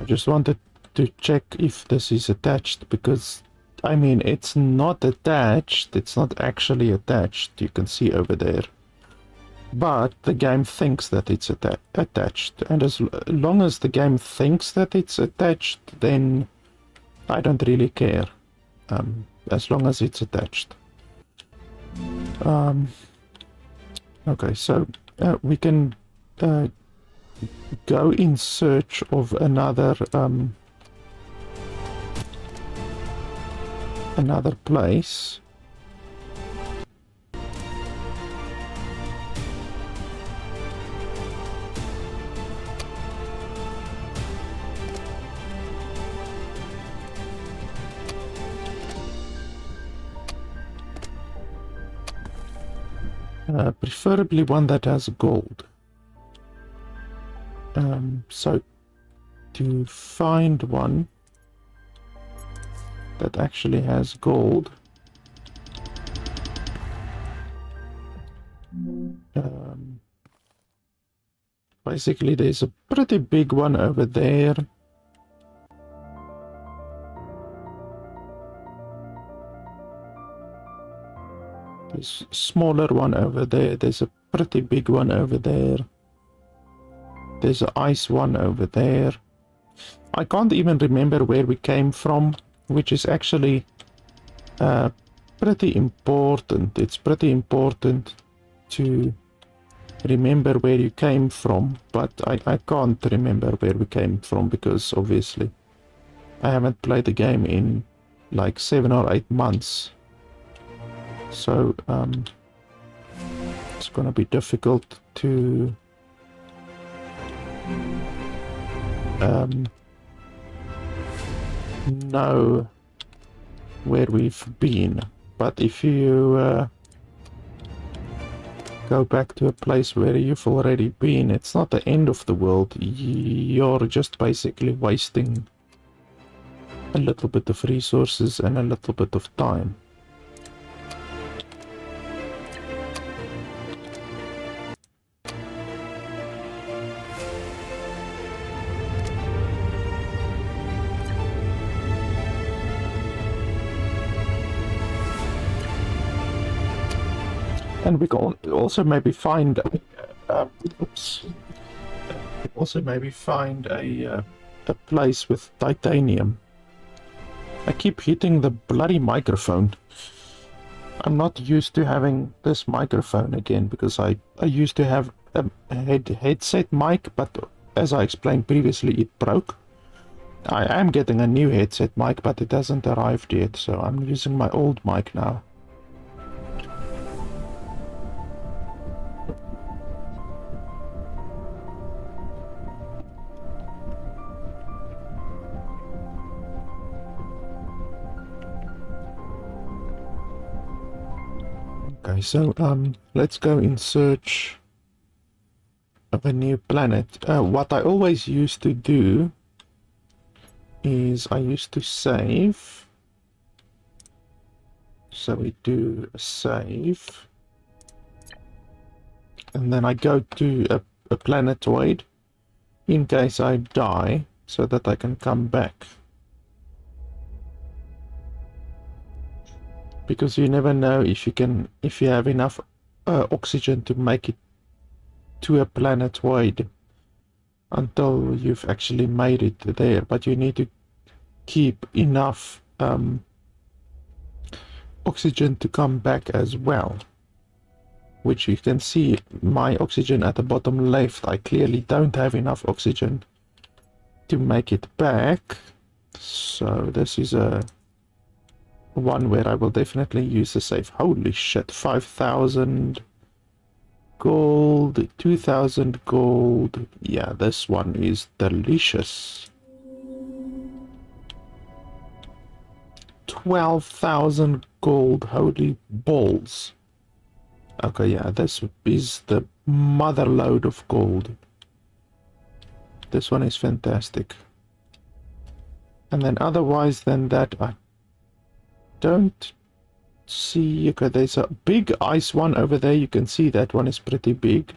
I just wanted to check if this is attached because, I mean, it's not attached. It's not actually attached. You can see over there. But the game thinks that it's attached, and as long as the game thinks that it's attached, then I don't really care, as long as it's attached. Okay, so we can go in search of another place. Preferably one that has gold. So to find one that actually has gold, basically there's a pretty big one over there. There's a smaller one over there. There's a pretty big one over there. There's an ice one over there. I can't even remember where we came from, which is actually pretty important. It's pretty important to remember where you came from, but I can't remember where we came from because obviously I haven't played the game in like 7 or 8 months. So it's gonna be difficult to know where we've been. But if you go back to a place where you've already been, it's not the end of the world. You're just basically wasting a little bit of resources and a little bit of time. And we can also maybe find a place with titanium. I keep hitting the bloody microphone. I'm not used to having this microphone again because I used to have a headset mic, but as I explained previously, it broke. I am getting a new headset mic, but it hasn't arrived yet, so I'm using my old mic now. Okay, so let's go in search of a new planet. What I always used to do is I used to save. So we do a save. And then I go to a planetoid in case I die so that I can come back. Because you never know if you have enough oxygen to make it to a planetoid until you've actually made it there. But you need to keep enough oxygen to come back as well. Which you can see my oxygen at the bottom left. I clearly don't have enough oxygen to make it back. So this is a one where I will definitely use the save. Holy shit, 5,000 gold, 2,000 gold. Yeah, this one is delicious. 12,000 gold, holy balls. Okay, yeah, this is the mother load of gold. This one is fantastic. And then otherwise than that, I don't see. Okay, there's a big ice one over there. You can see that one is pretty big.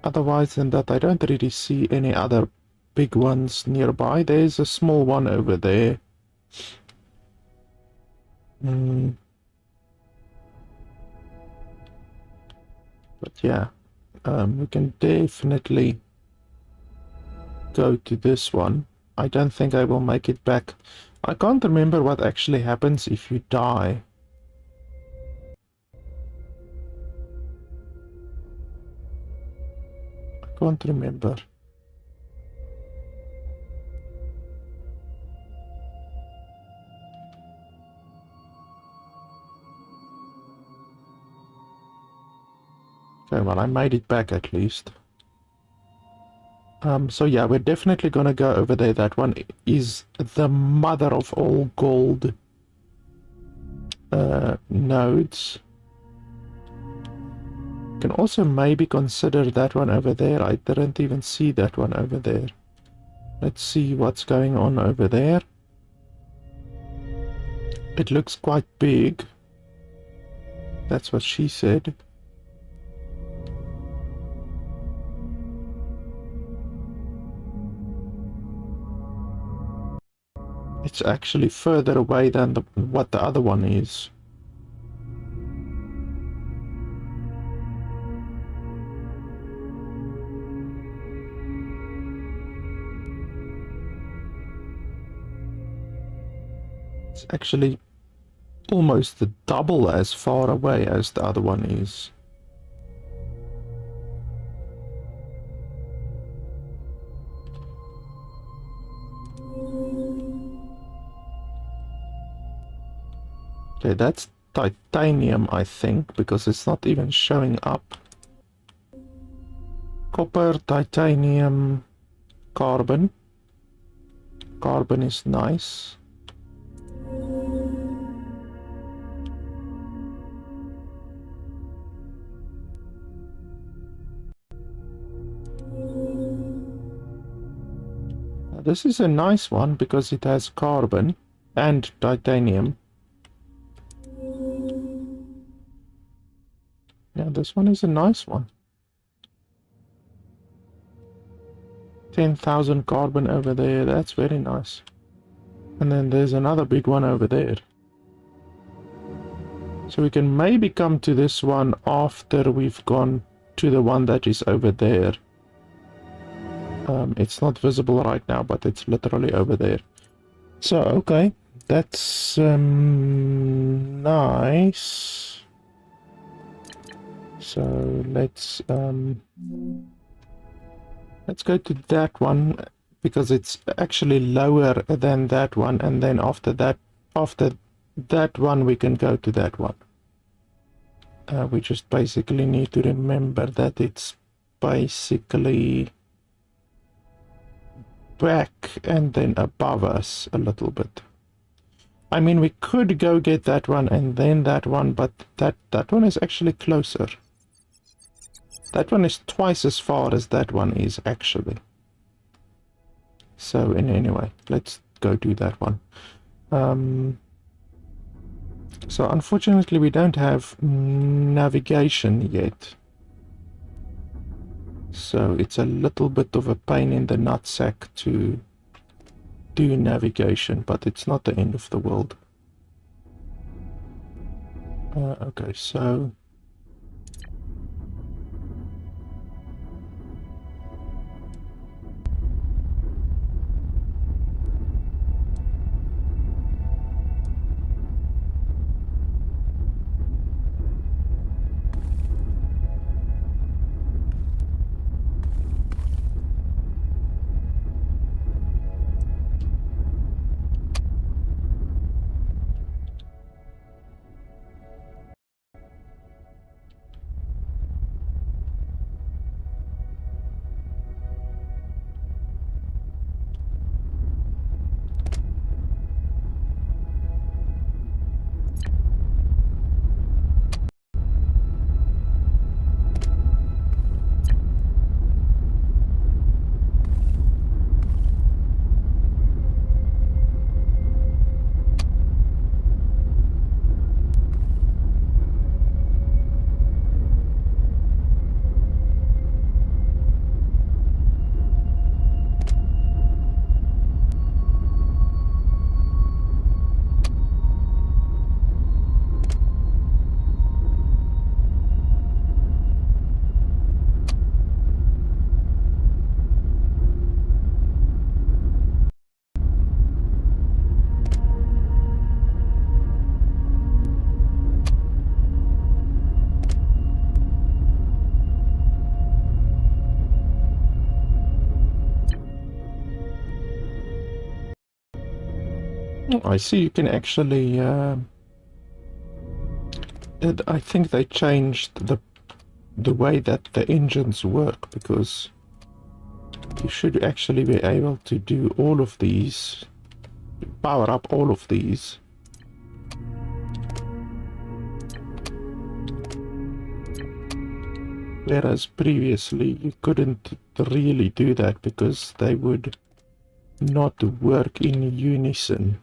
Otherwise than that, I don't really see any other big ones nearby. There's a small one over there. But yeah, we can definitely go to this one. I don't think I will make it back. I can't remember what actually happens if you die. I can't remember. Okay, well, I made it back at least. So yeah, we're definitely gonna go over there. That one is the mother of all gold nodes. Can also maybe consider that one over there. I didn't even see that one over there. Let's see what's going on over there. It looks quite big. That's what she said. It's actually further away than what the other one is. It's actually almost double as far away as the other one is. Okay, that's titanium, I think, because it's not even showing up. Copper, titanium, carbon. Carbon is nice. Now, this is a nice one because it has carbon and titanium. Yeah, this one is a nice one. 10,000 carbon over there, that's very nice. And then there's another big one over there. So we can maybe come to this one after we've gone to the one that is over there. It's not visible right now, but it's literally over there. So, okay, that's nice. So let's go to that one because it's actually lower than that one, and then after that one we can go to that one. We just basically need to remember that it's basically back and then above us a little bit. I mean, we could go get that one and then that one, but that one is actually closer. That one is twice as far as that one is actually. So anyway, let's go do that one. So unfortunately we don't have navigation yet. So it's a little bit of a pain in the nutsack to do navigation, but it's not the end of the world. Okay, so I see you can actually I think they changed the way that the engines work, because you should actually be able to do all of these, power up all of these. Whereas previously you couldn't really do that because they would not work in unison.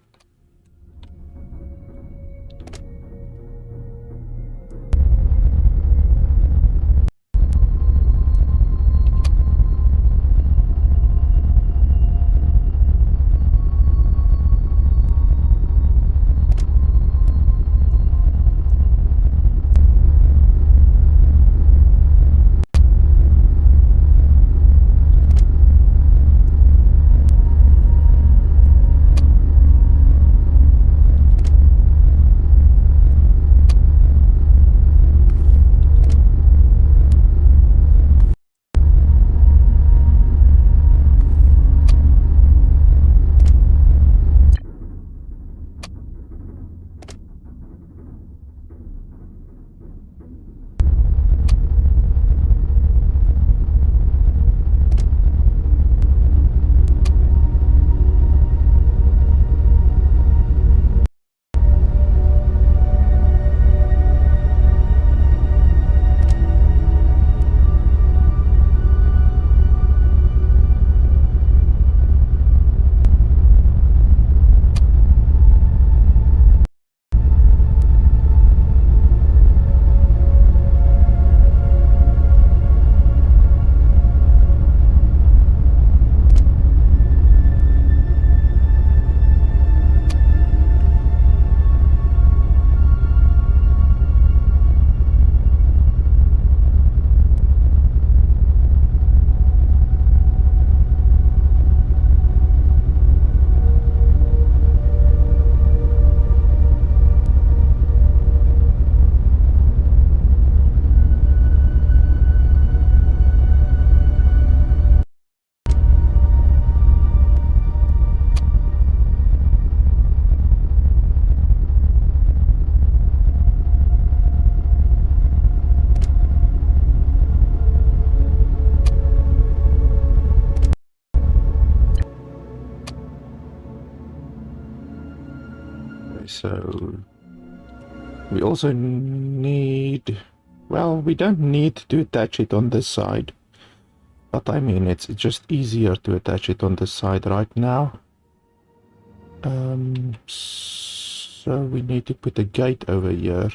so we also need, well, we don't need to attach it on this side, but I mean it's just easier to attach it on this side right now. So we need to put a gate over here.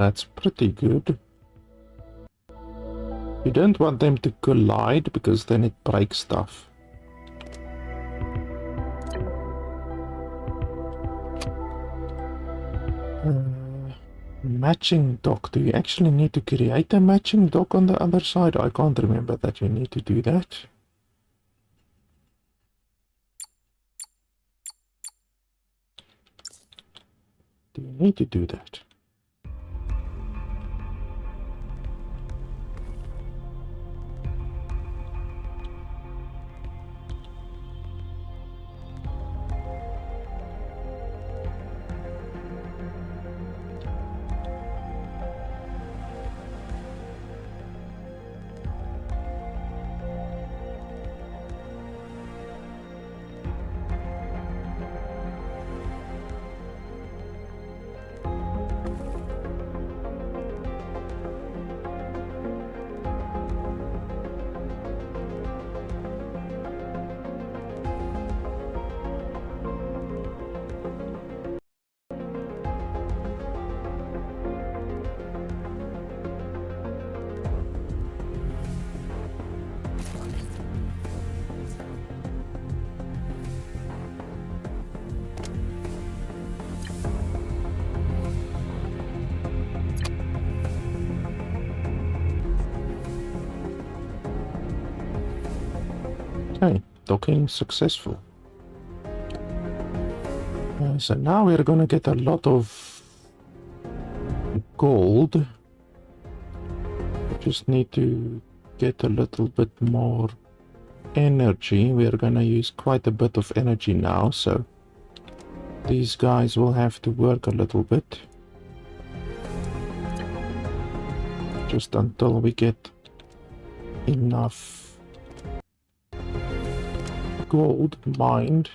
that's pretty good. You don't want them to collide because then it breaks stuff. Matching dock. Do you actually need to create a matching dock on the other side? I can't remember that you need to do that. Do you need to do that? Okay, docking successful. So now we're gonna get a lot of gold. We just need to get a little bit more energy. We're gonna use quite a bit of energy now, so these guys will have to work a little bit. Just until we get enough gold mined.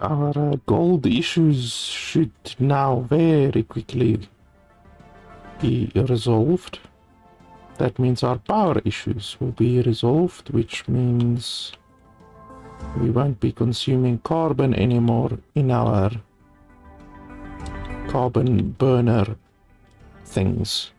Our gold issues should now very quickly be resolved. That means our power issues will be resolved, which means we won't be consuming carbon anymore in our carbon burner things.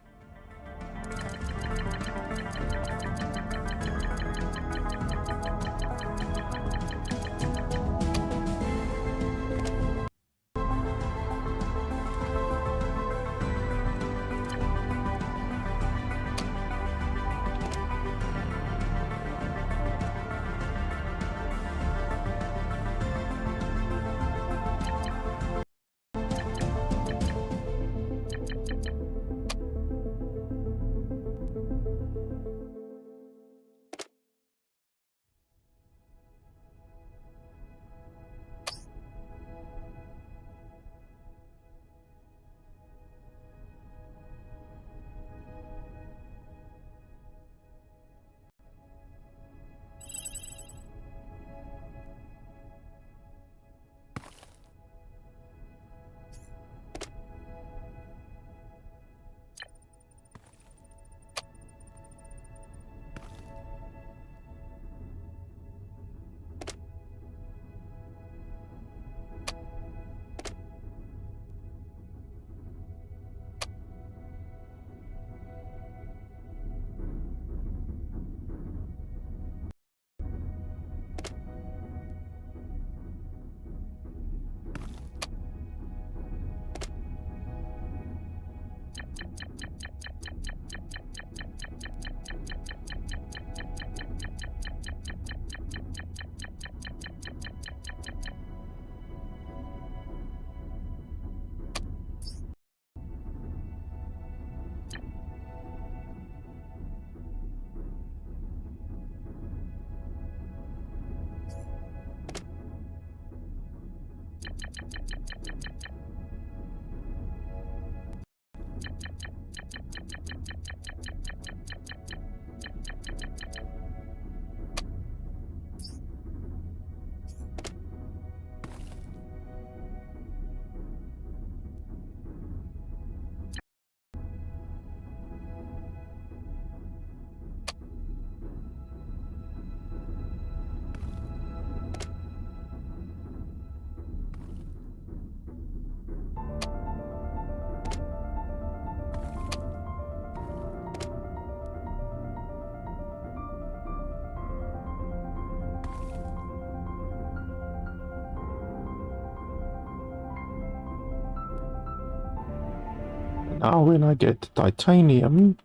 Now when I get titanium,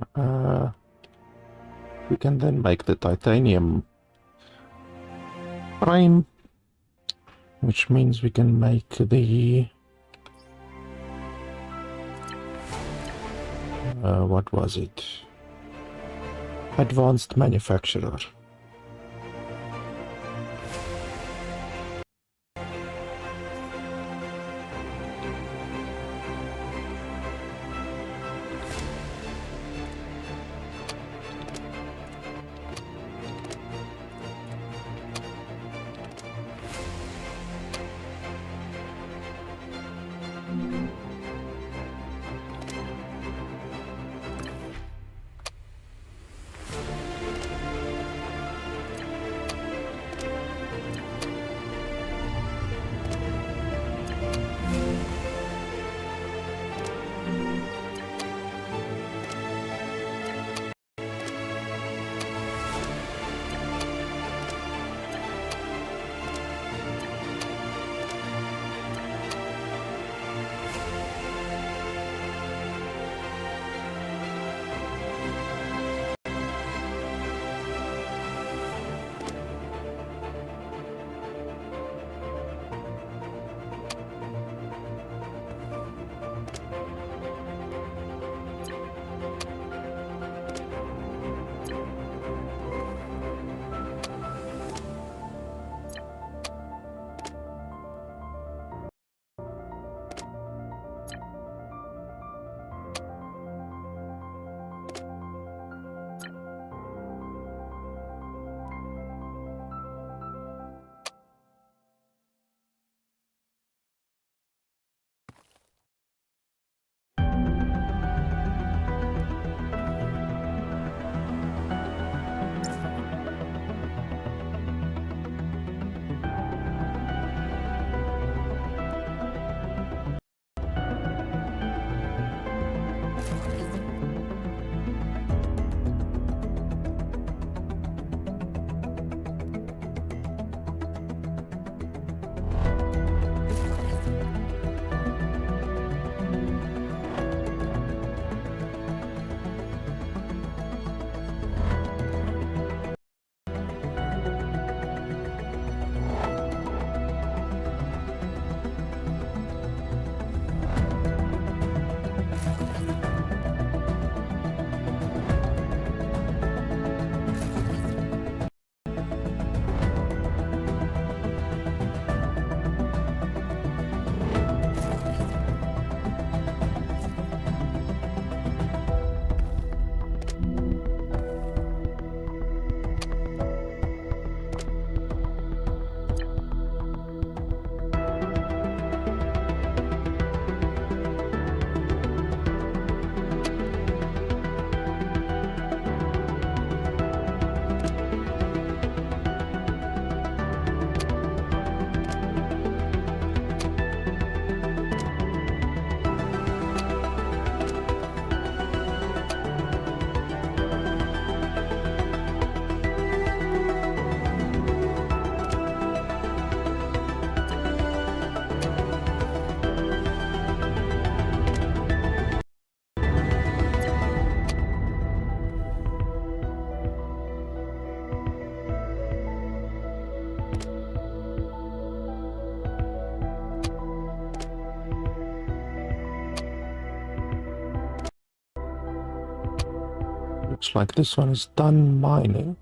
we can then make the titanium frame, which means we can make the what was it? Advanced manufacturer. Looks like this one is done mining.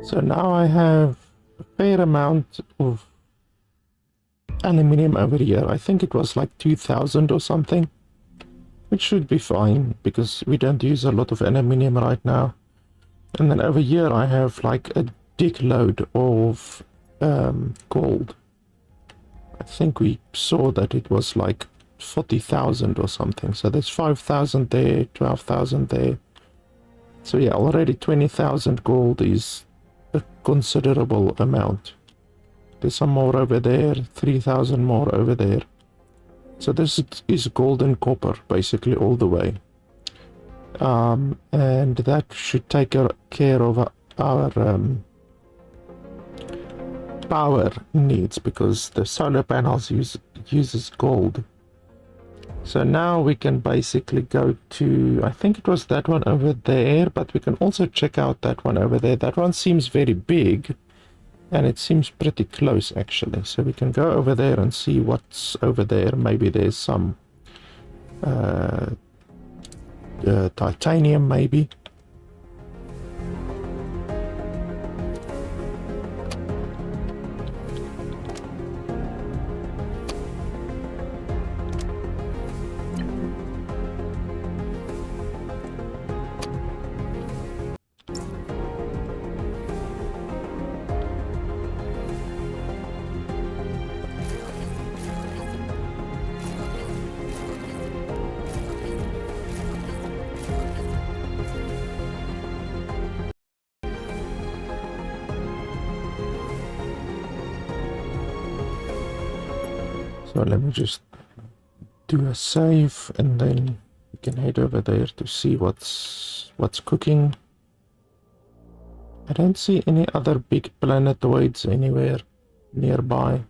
So now I have a fair amount of aluminium over here. I think it was like 2000 or something, which should be fine because we don't use a lot of aluminium right now. And then over here I have like a dickload of gold. I think we saw that it was like 40,000 or something. So there's 5,000 there, 12,000 there. So yeah, already 20,000 gold is a considerable amount. There's some more over there, 3,000 more over there. So this is gold and copper basically all the way. And that should take care of our power needs because the solar panels uses gold. So now we can basically go to, I think it was that one over there, but we can also check out that one over there. That one seems very big and it seems pretty close actually. So we can go over there and see what's over there. Maybe there's some titanium maybe. So let me just do a save and then we can head over there to see what's cooking. I don't see any other big planetoids anywhere nearby.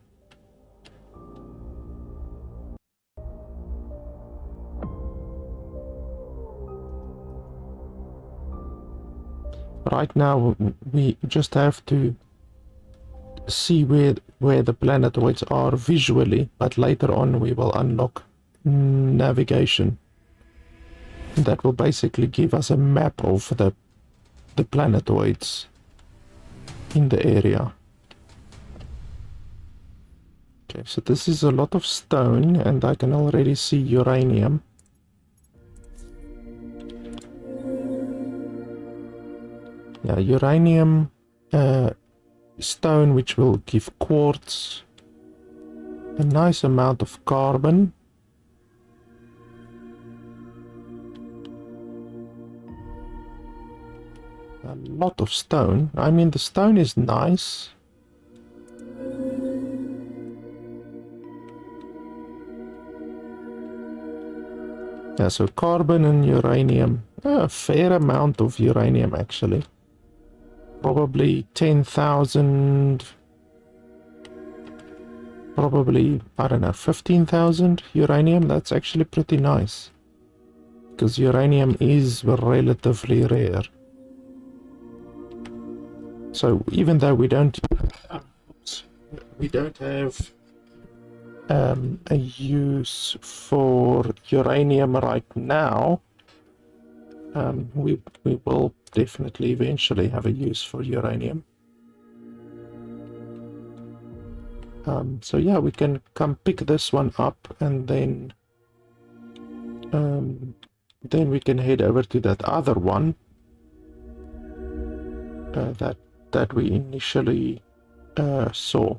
Right now we just have to see where the planetoids are visually, but later on we will unlock navigation. That will basically give us a map of the planetoids in the area. Okay, so this is a lot of stone and I can already see uranium. Yeah, uranium, stone which will give quartz, a nice amount of carbon, a lot of stone. I mean the stone is nice. Yeah, so carbon and uranium, a fair amount of uranium actually. Probably 10,000, probably, I don't know, 15,000 uranium. That's actually pretty nice because uranium is relatively rare. So even though we don't have a use for uranium right now, we will definitely eventually have a use for uranium. So yeah, we can come pick this one up and then we can head over to that other one that we initially saw.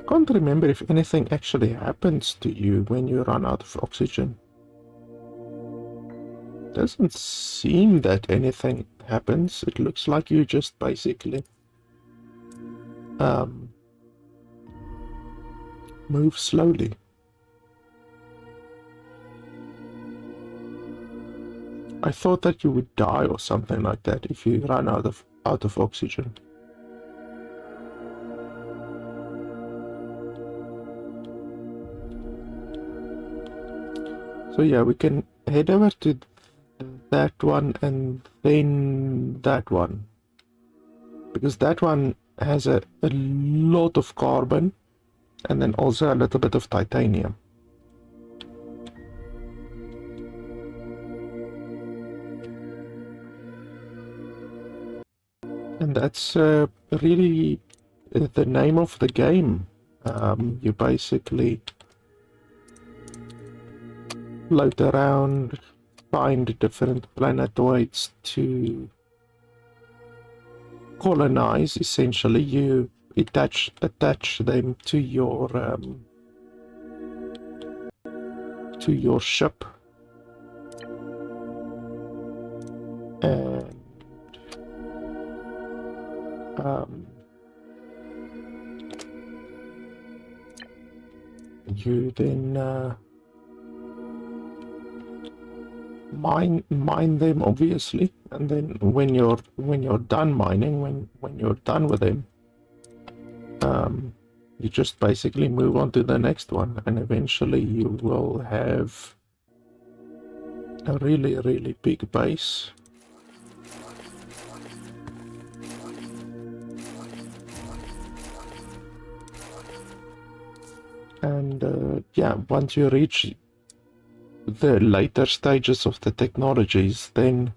can't remember if anything actually happens to you when you run out of oxygen. Doesn't seem that anything happens. It looks like you just basically move slowly. I thought that you would die or something like that if you run out of oxygen. So yeah, we can head over to that one and then that one, because that one has a lot of carbon and then also a little bit of titanium. And that's really the name of the game. You basically float around, find different planetoids to colonize. Essentially, you attach them to your ship, and you then mine them, obviously, and then when you're done mining, when you're done with them, you just basically move on to the next one, and eventually you will have a really big base. And yeah, once you reach the later stages of the technologies, then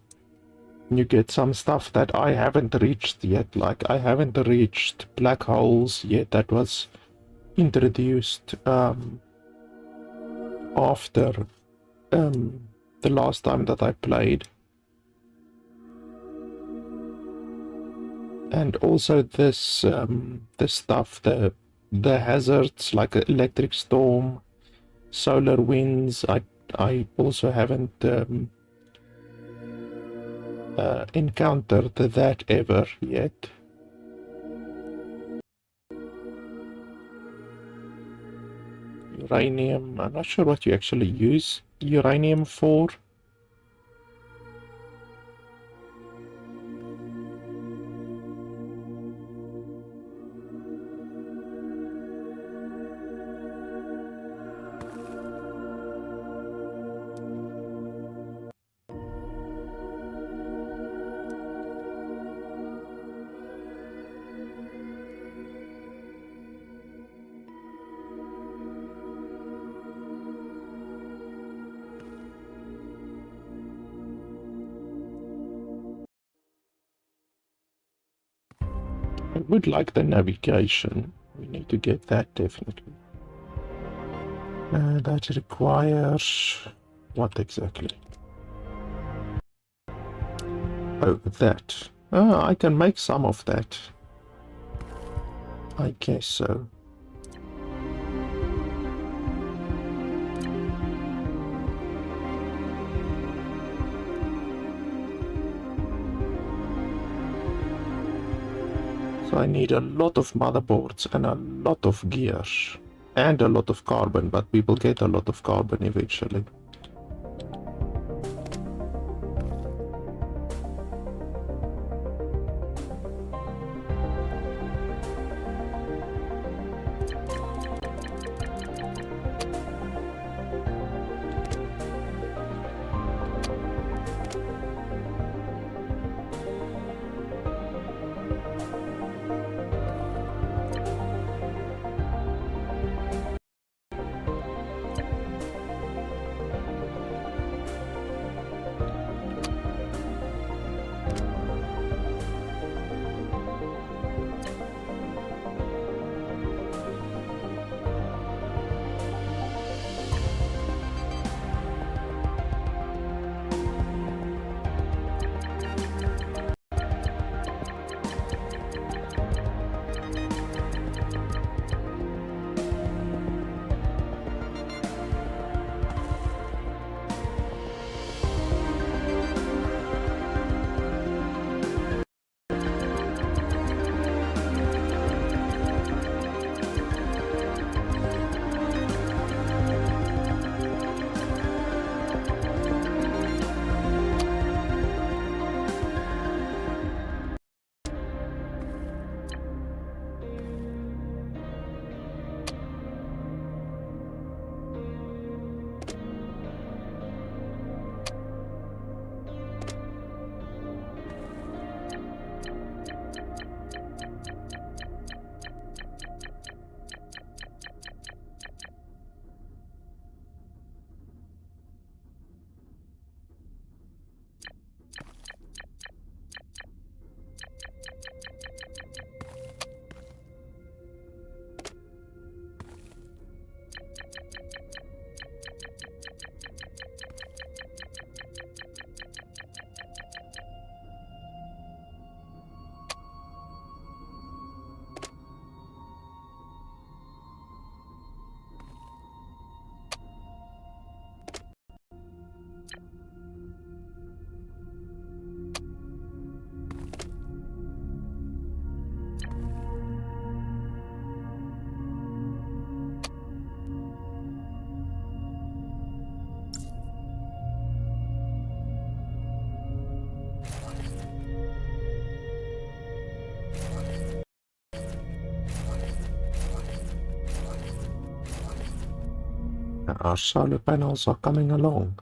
you get some stuff that I haven't reached yet. Like, I haven't reached black holes yet. That was introduced after the last time that I played. And also this stuff, the hazards like electric storm, solar winds, I also haven't encountered that ever yet. Uranium, I'm not sure what you actually use uranium for. I would like the navigation. We need to get that, definitely. That requires what exactly? Oh, that. I can make some of that. I guess so. So I need a lot of motherboards and a lot of gears and a lot of carbon, but we will get a lot of carbon eventually. Our solar panels are coming along.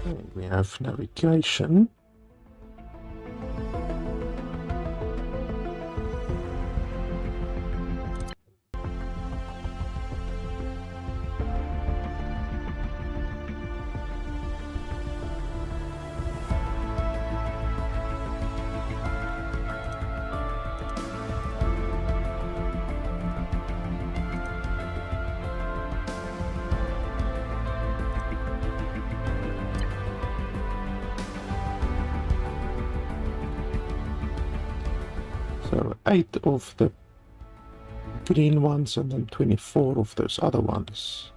And we have navigation. So 8 of the green ones and then 24 of those other ones.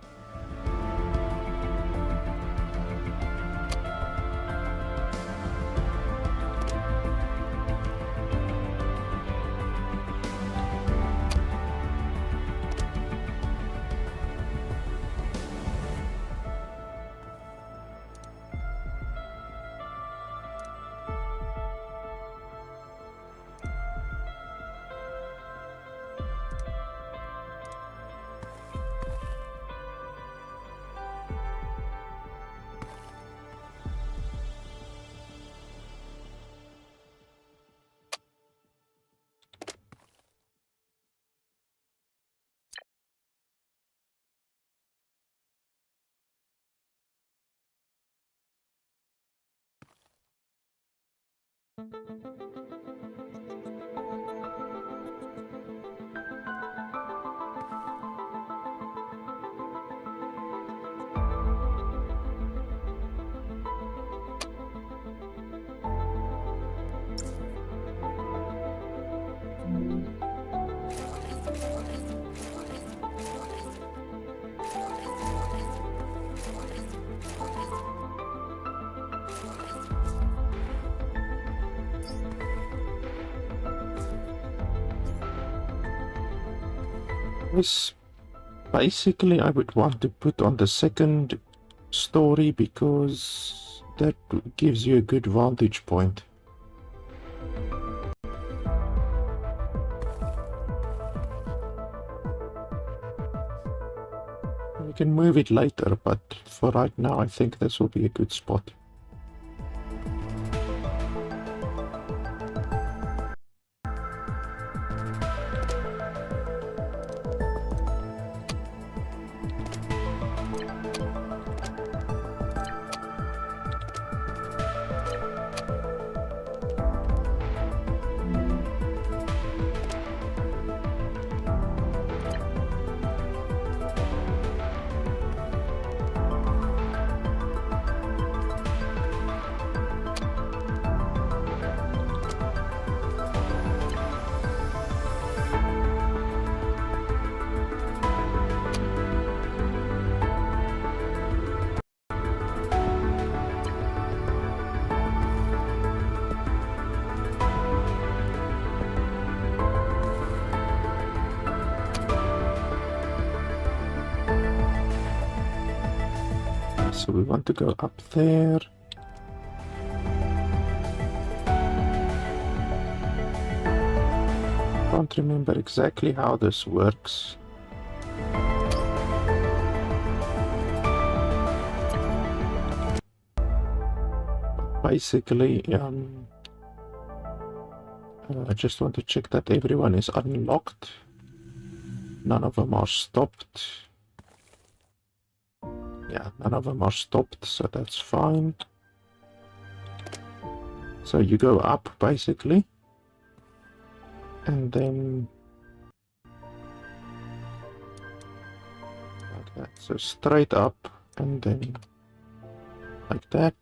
This basically I would want to put on the second story because that gives you a good vantage point. We can move it later, but for right now I think this will be a good spot. So we want to go up there. Can't remember exactly how this works. Basically, I just want to check that everyone is unlocked. None of them are stopped. Yeah, none of them are stopped, so that's fine. So you go up, basically. And then... like that. So straight up, and then... like that.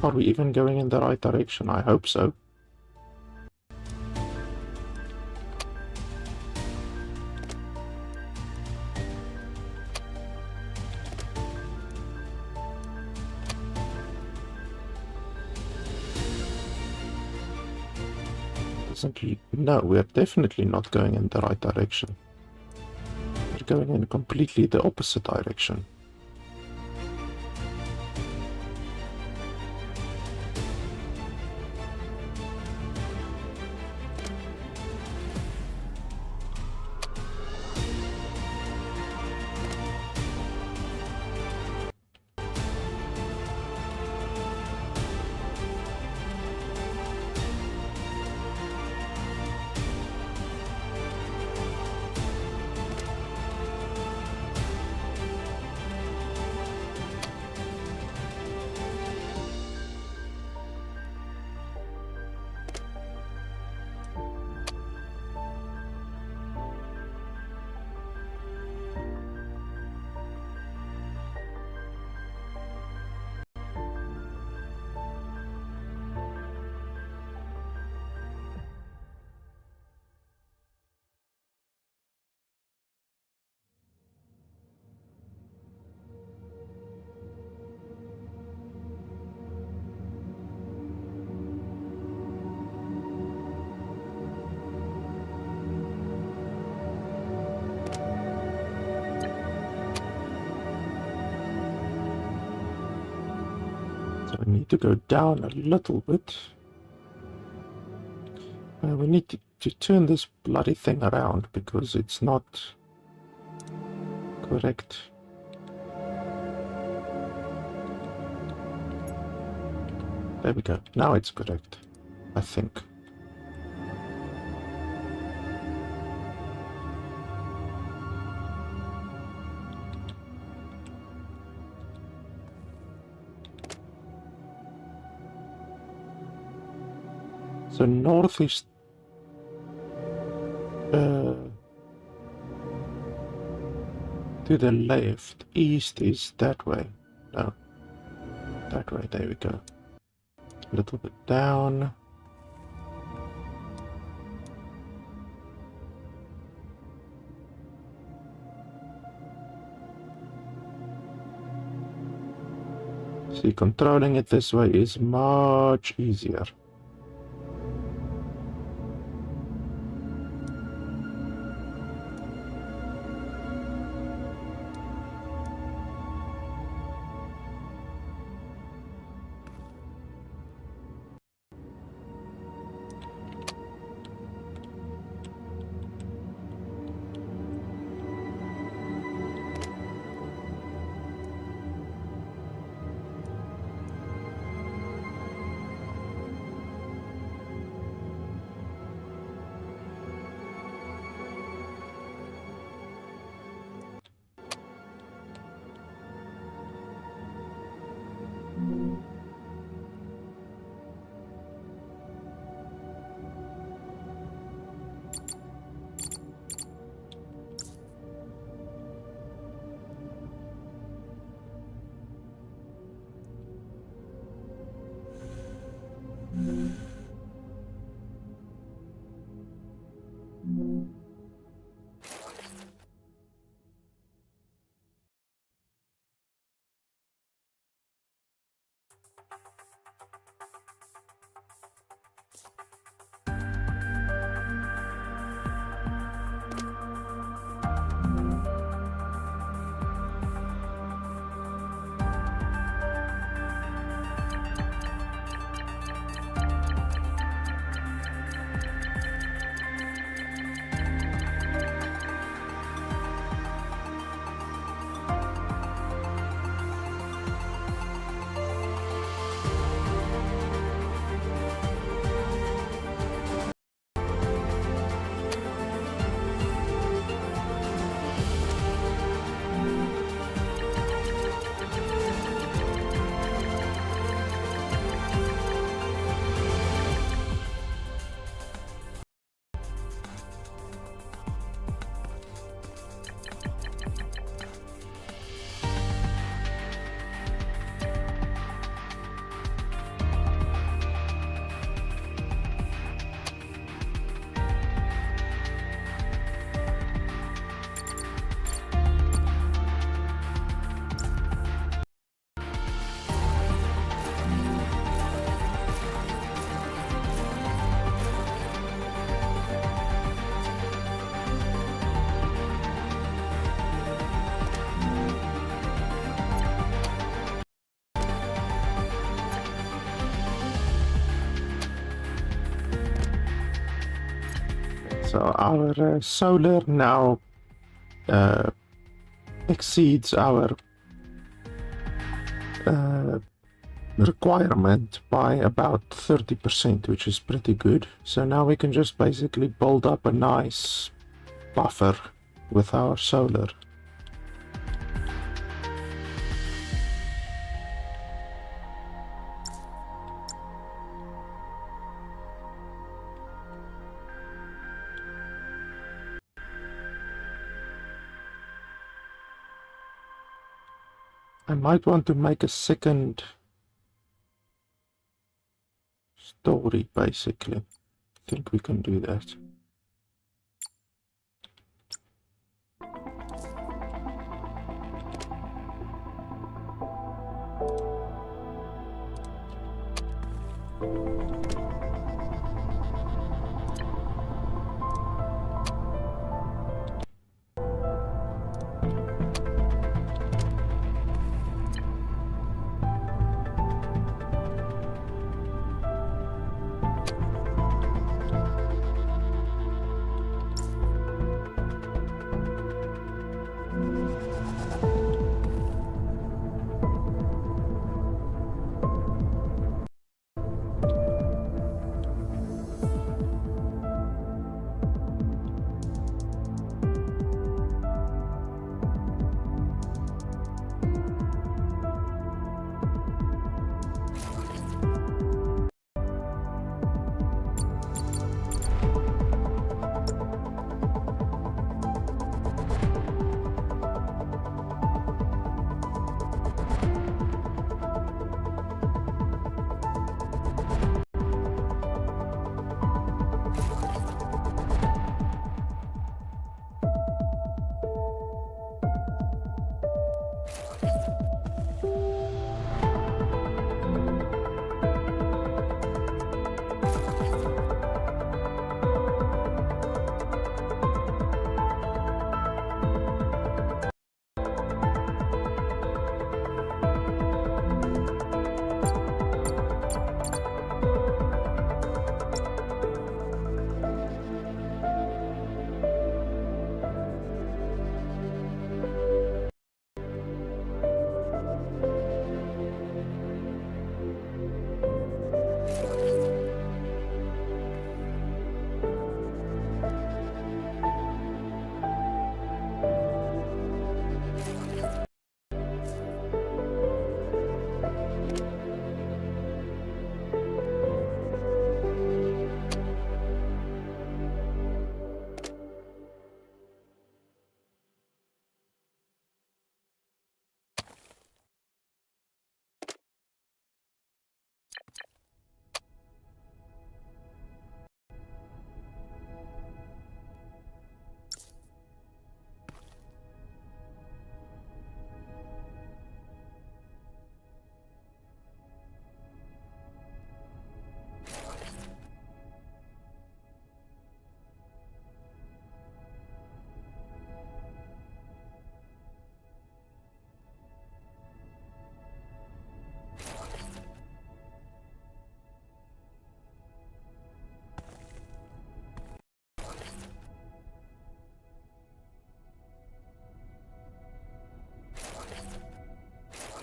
Are we even going in the right direction? I hope so. No, we're definitely not going in the right direction. We're going in completely the opposite direction. So we need to go down a little bit. We need to turn this bloody thing around because it's not correct. There we go. Now it's correct, I think. So north is to the left, east is that way. No, that way, there we go. A little bit down. See, controlling it this way is much easier. So our solar now exceeds our requirement by about 30%, which is pretty good. So now we can just basically build up a nice buffer with our solar. I might want to make a second story, basically. I think we can do that.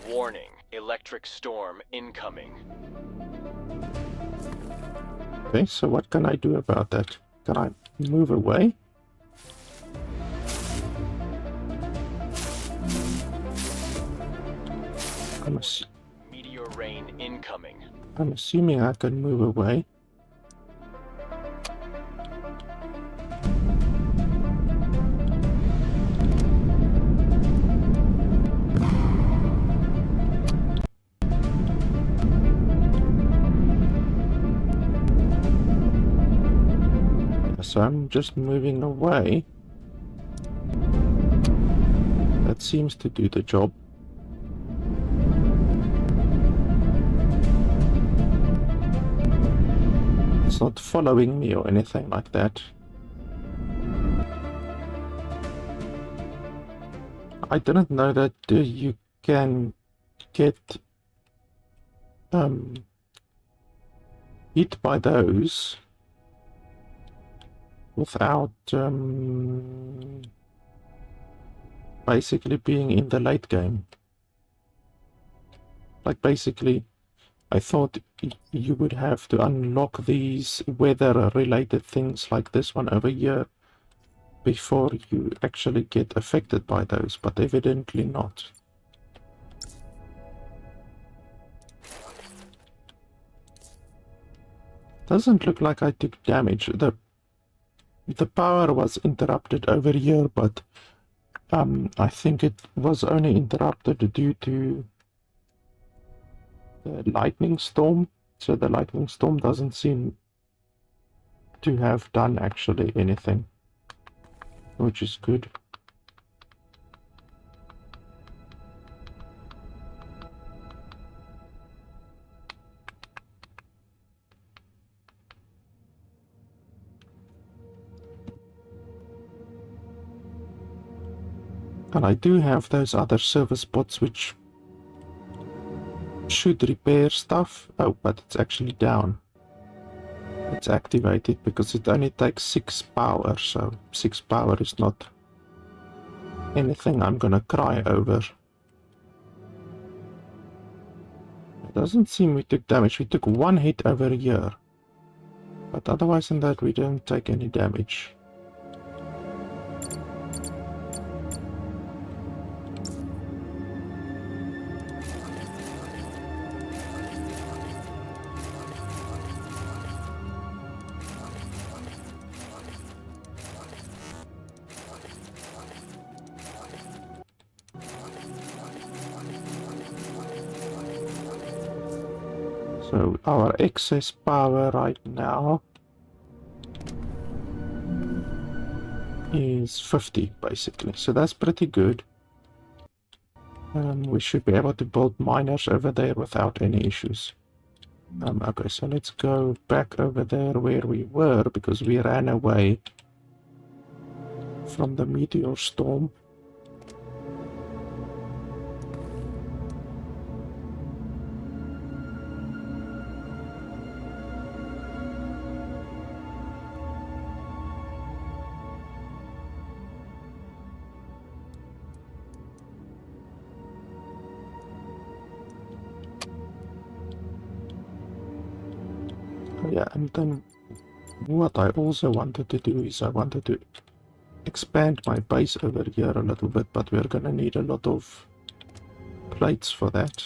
Warning, electric storm incoming. Okay, so what can I do about that? Can I move away? Meteor rain incoming. I'm assuming I can move away. So I'm just moving away. That seems to do the job. It's not following me or anything like that. I didn't know that you can get hit by those without basically being in the late game. Like basically, I thought you would have to unlock these weather-related things like this one over here before you actually get affected by those, but evidently not. Doesn't look like I took damage. The power was interrupted over here, but I think it was only interrupted due to the lightning storm. So the lightning storm doesn't seem to have done actually anything, which is good. And I do have those other service bots which should repair stuff. Oh, but it's actually down. It's activated because it only takes 6 power, so 6 power is not anything I'm gonna cry over. It doesn't seem we took damage. We took 1 hit over here. But otherwise than that, we didn't take any damage. So our excess power right now is 50 basically, so that's pretty good. We should be able to build miners over there without any issues. Okay, so let's go back over there where we were because we ran away from the meteor storm. Yeah, and then what I also wanted to do is I wanted to expand my base over here a little bit, but we're gonna need a lot of plates for that.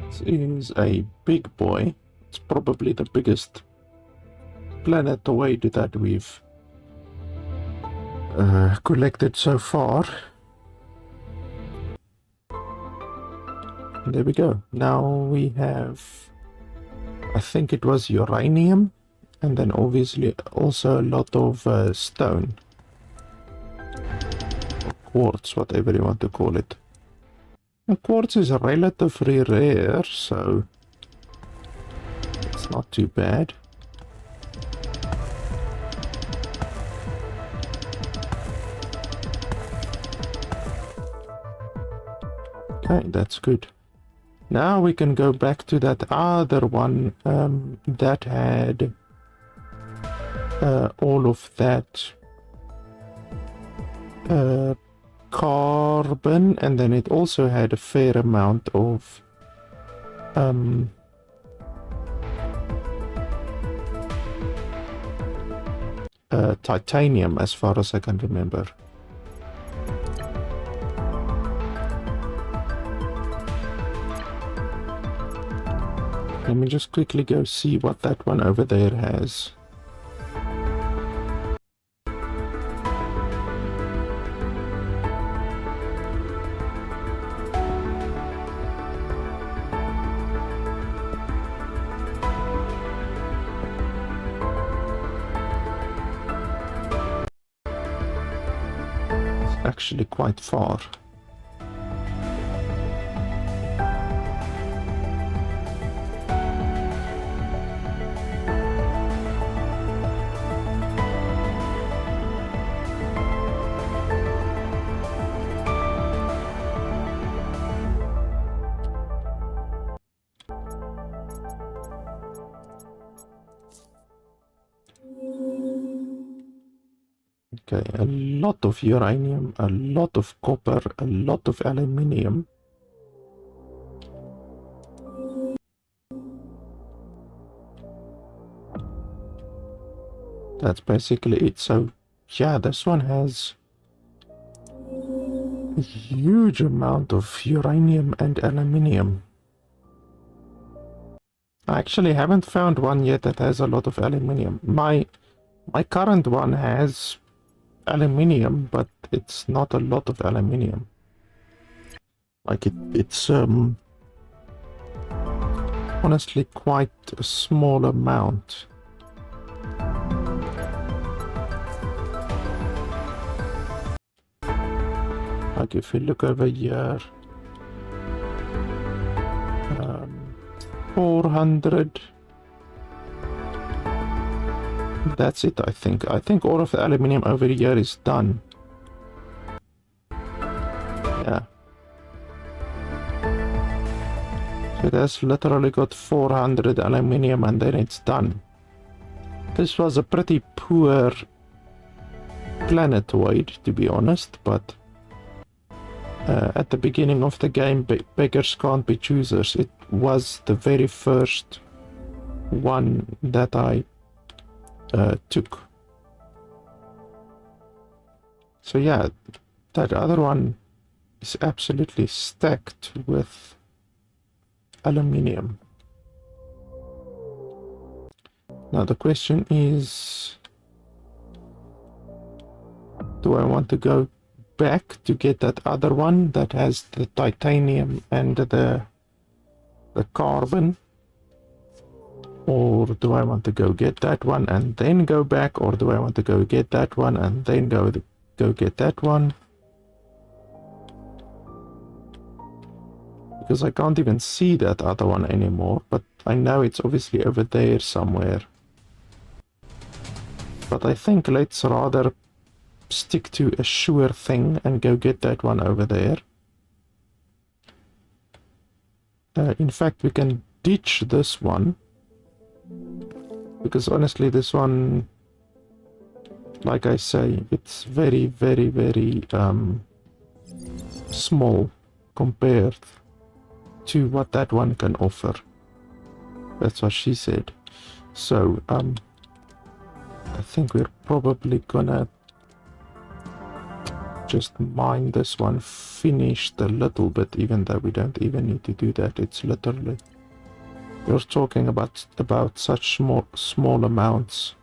This is a big boy. It's probably the biggest planetoid that we've collected so far. There we go. Now we have, I think it was uranium, and then obviously also a lot of stone. Or quartz, whatever you want to call it. The quartz is relatively rare, so it's not too bad. Okay, that's good. Now we can go back to that other one that had all of that carbon, and then it also had a fair amount of titanium, as far as I can remember. Let me just quickly go see what that one over there has. It's actually quite far. Okay, a lot of uranium, a lot of copper, a lot of aluminium. That's basically it. So, yeah, this one has a huge amount of uranium and aluminium. I actually haven't found one yet that has a lot of aluminium. My current one has aluminium, but it's not a lot of aluminium. Like it's honestly quite a small amount. Like if you look over here, 400. That's it, I think. I think all of the aluminium over here is done. Yeah. So it has literally got 400 aluminium and then it's done. This was a pretty poor planetoid, to be honest, but at the beginning of the game, beggars can't be choosers. It was the very first one that I took. So yeah, that other one is absolutely stacked with aluminium. Now the question is, do I want to go back to get that other one that has the titanium and the carbon? Or do I want to go get that one and then go back? Or do I want to go get that one and then go get that one? Because I can't even see that other one anymore, but I know it's obviously over there somewhere. But I think let's rather stick to a sure thing and go get that one over there. In fact, we can ditch this one. Because honestly, this one, like I say, it's very, very, very small compared to what that one can offer. That's what she said. So, I think we're probably gonna just mine this one finished a little bit, even though we don't even need to do that. It's literally, you're talking about such small amounts.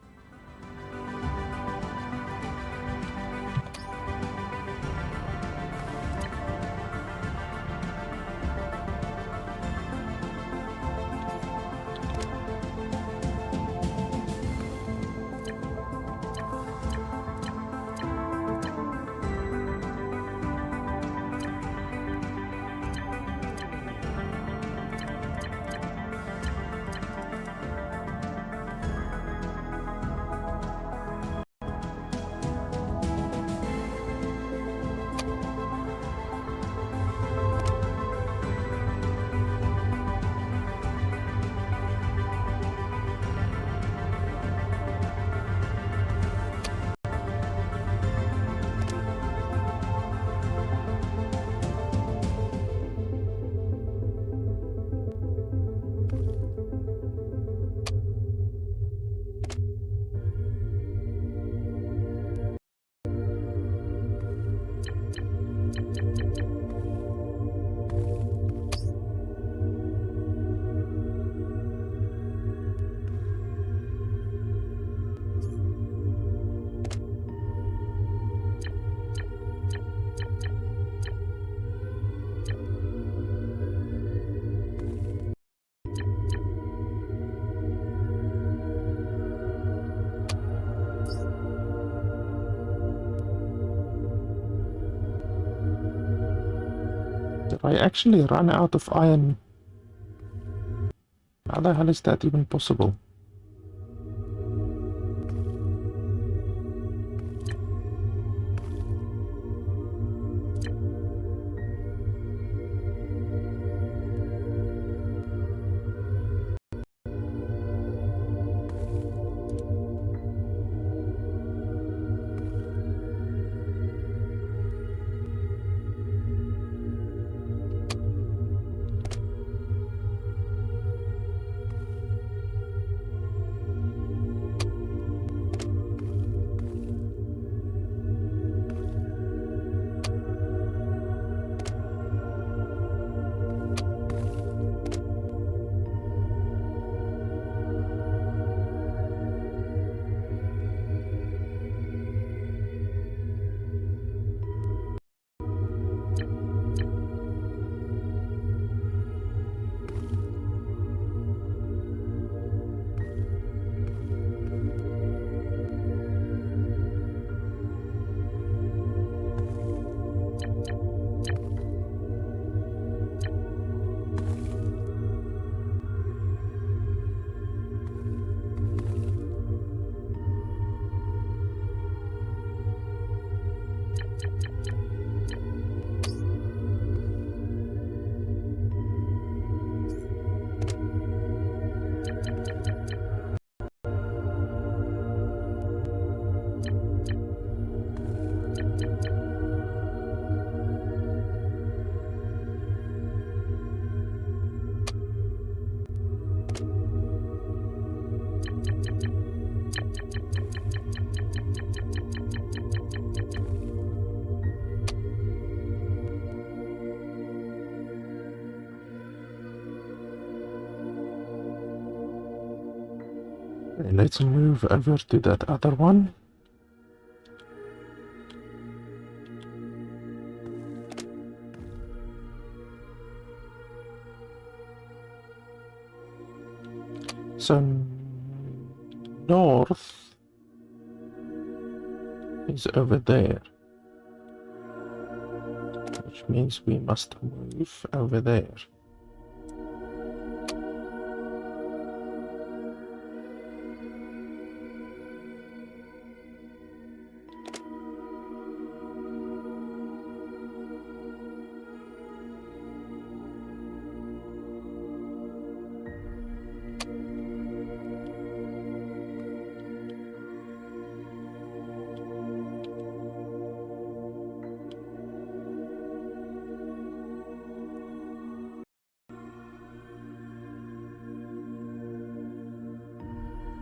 Did I actually run out of iron? How the hell is that even possible? Let's move over to that other one. So north is over there, which means we must move over there.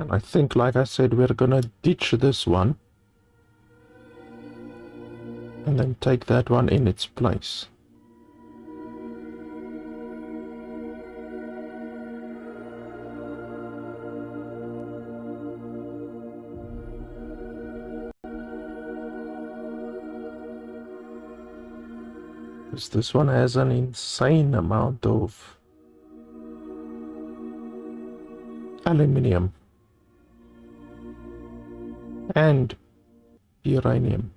And I think, like I said, we're gonna ditch this one. And then take that one in its place. Because this one has an insane amount of aluminium and uranium.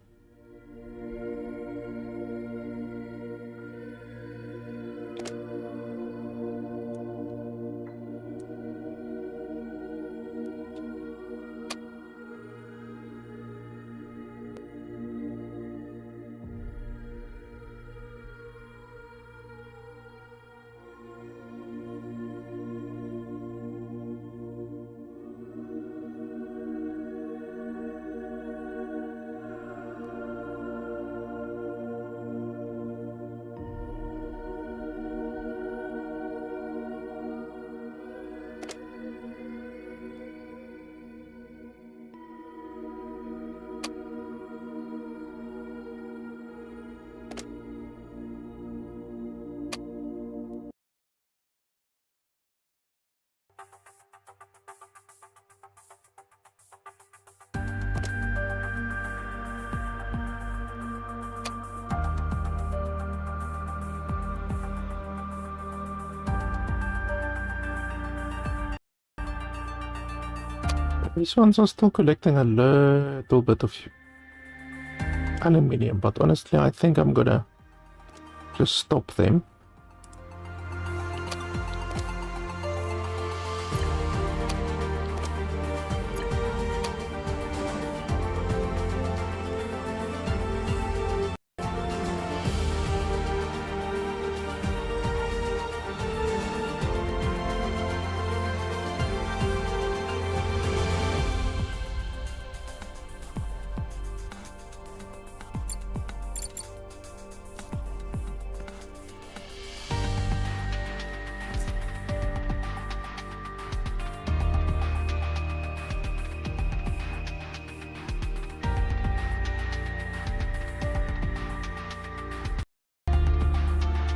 These ones are still collecting a little bit of aluminium, but honestly I think I'm gonna just stop them.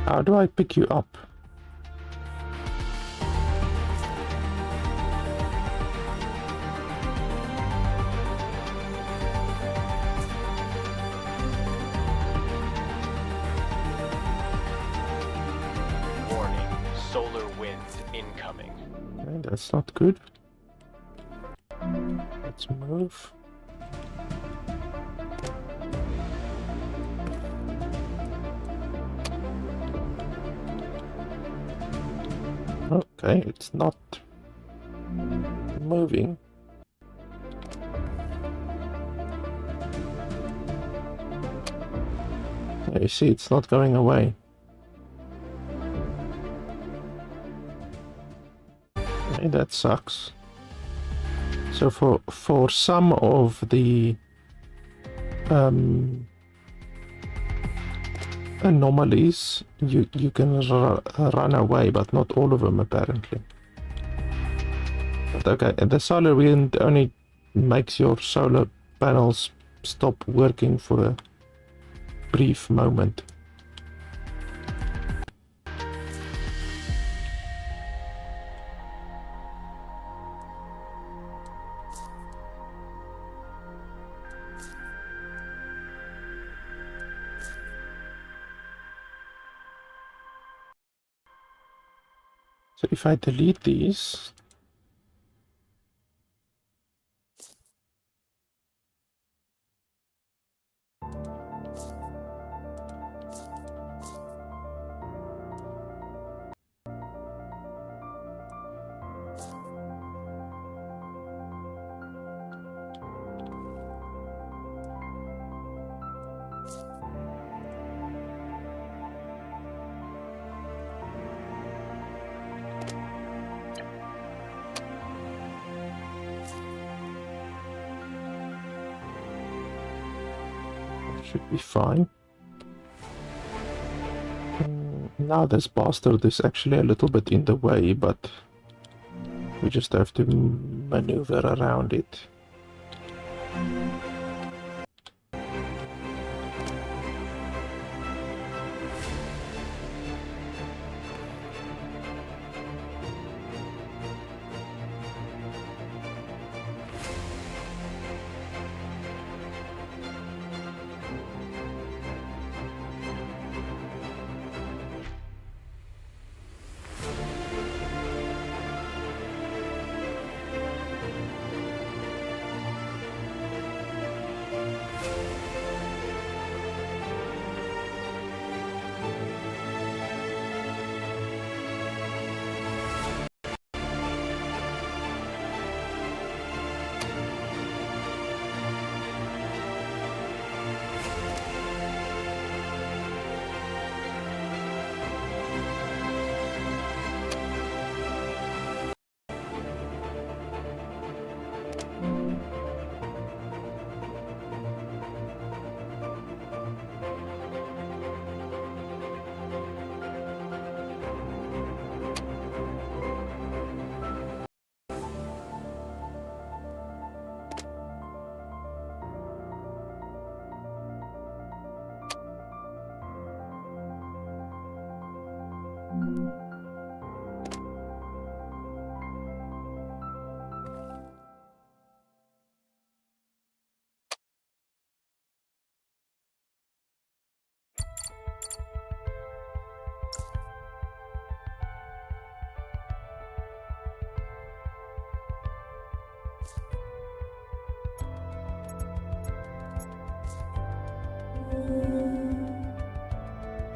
How do I pick you up? Warning, solar wind incoming. Okay, that's not good. Let's move. Okay, it's not moving. Yeah, you see, it's not going away. Okay, that sucks. So for some of the anomalies, you can run away, but not all of them apparently. But okay, and the solar wind only makes your solar panels stop working for a brief moment. So if I delete these, should be fine. Now this bastard is actually a little bit in the way, but We just have to maneuver around it.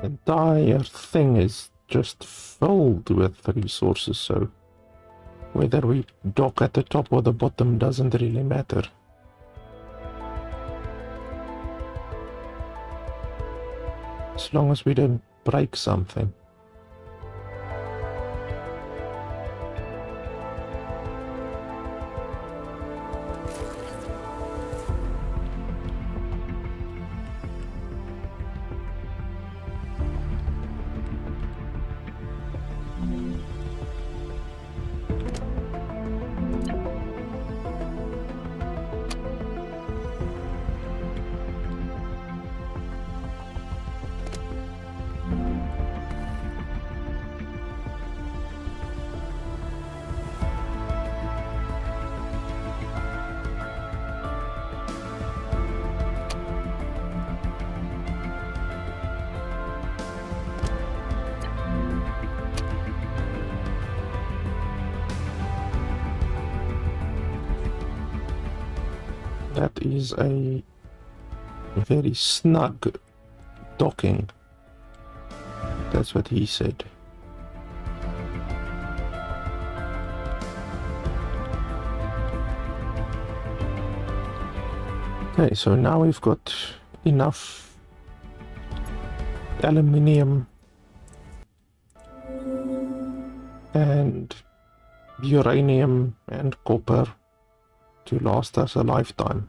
The entire thing is just filled with resources, so whether we dock at the top or the bottom doesn't really matter. As long as we don't break something. That is a very snug docking. That's what he said. Okay, so now we've got enough aluminium and uranium and copper to last us a lifetime.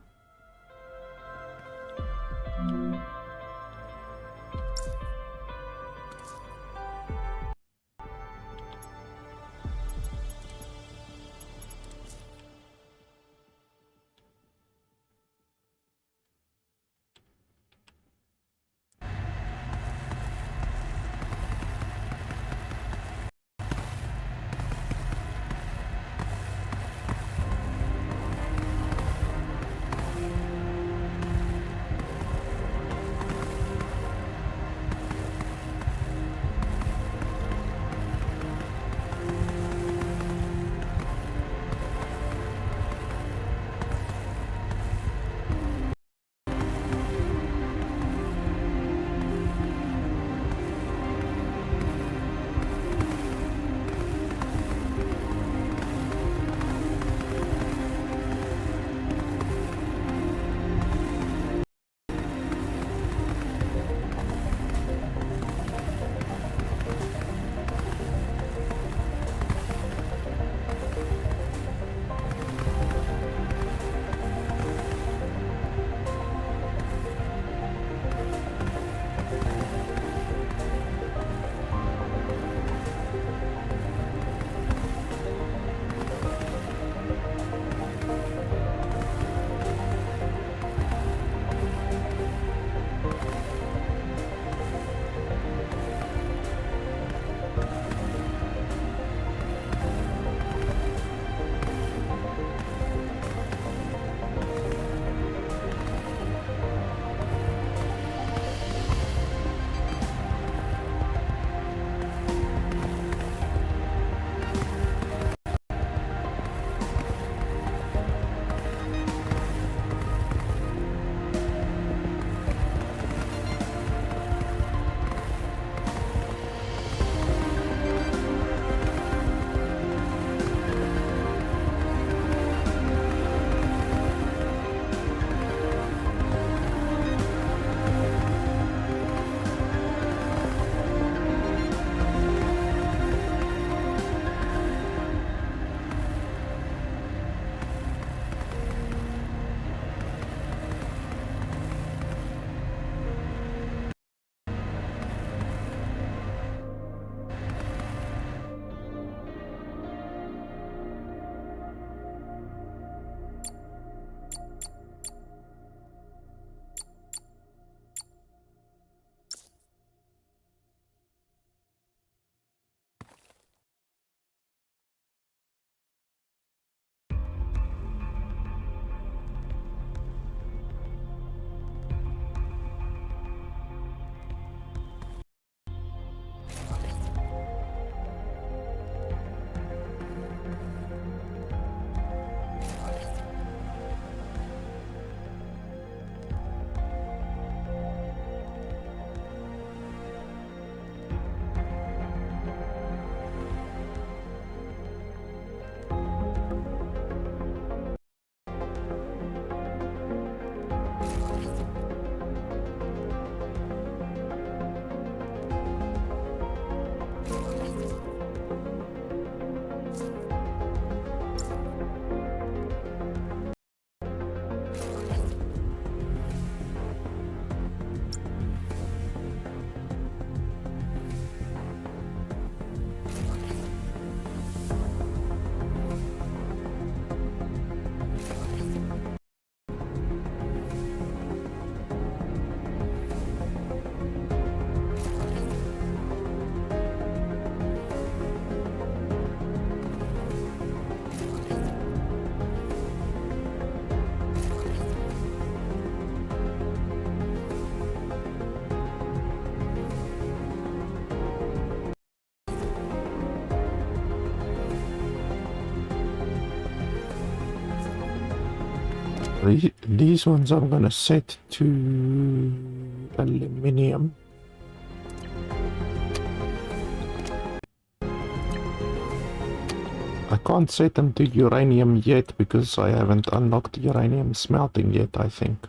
These ones I'm gonna set to aluminium. I can't set them to uranium yet because I haven't unlocked uranium smelting yet, I think.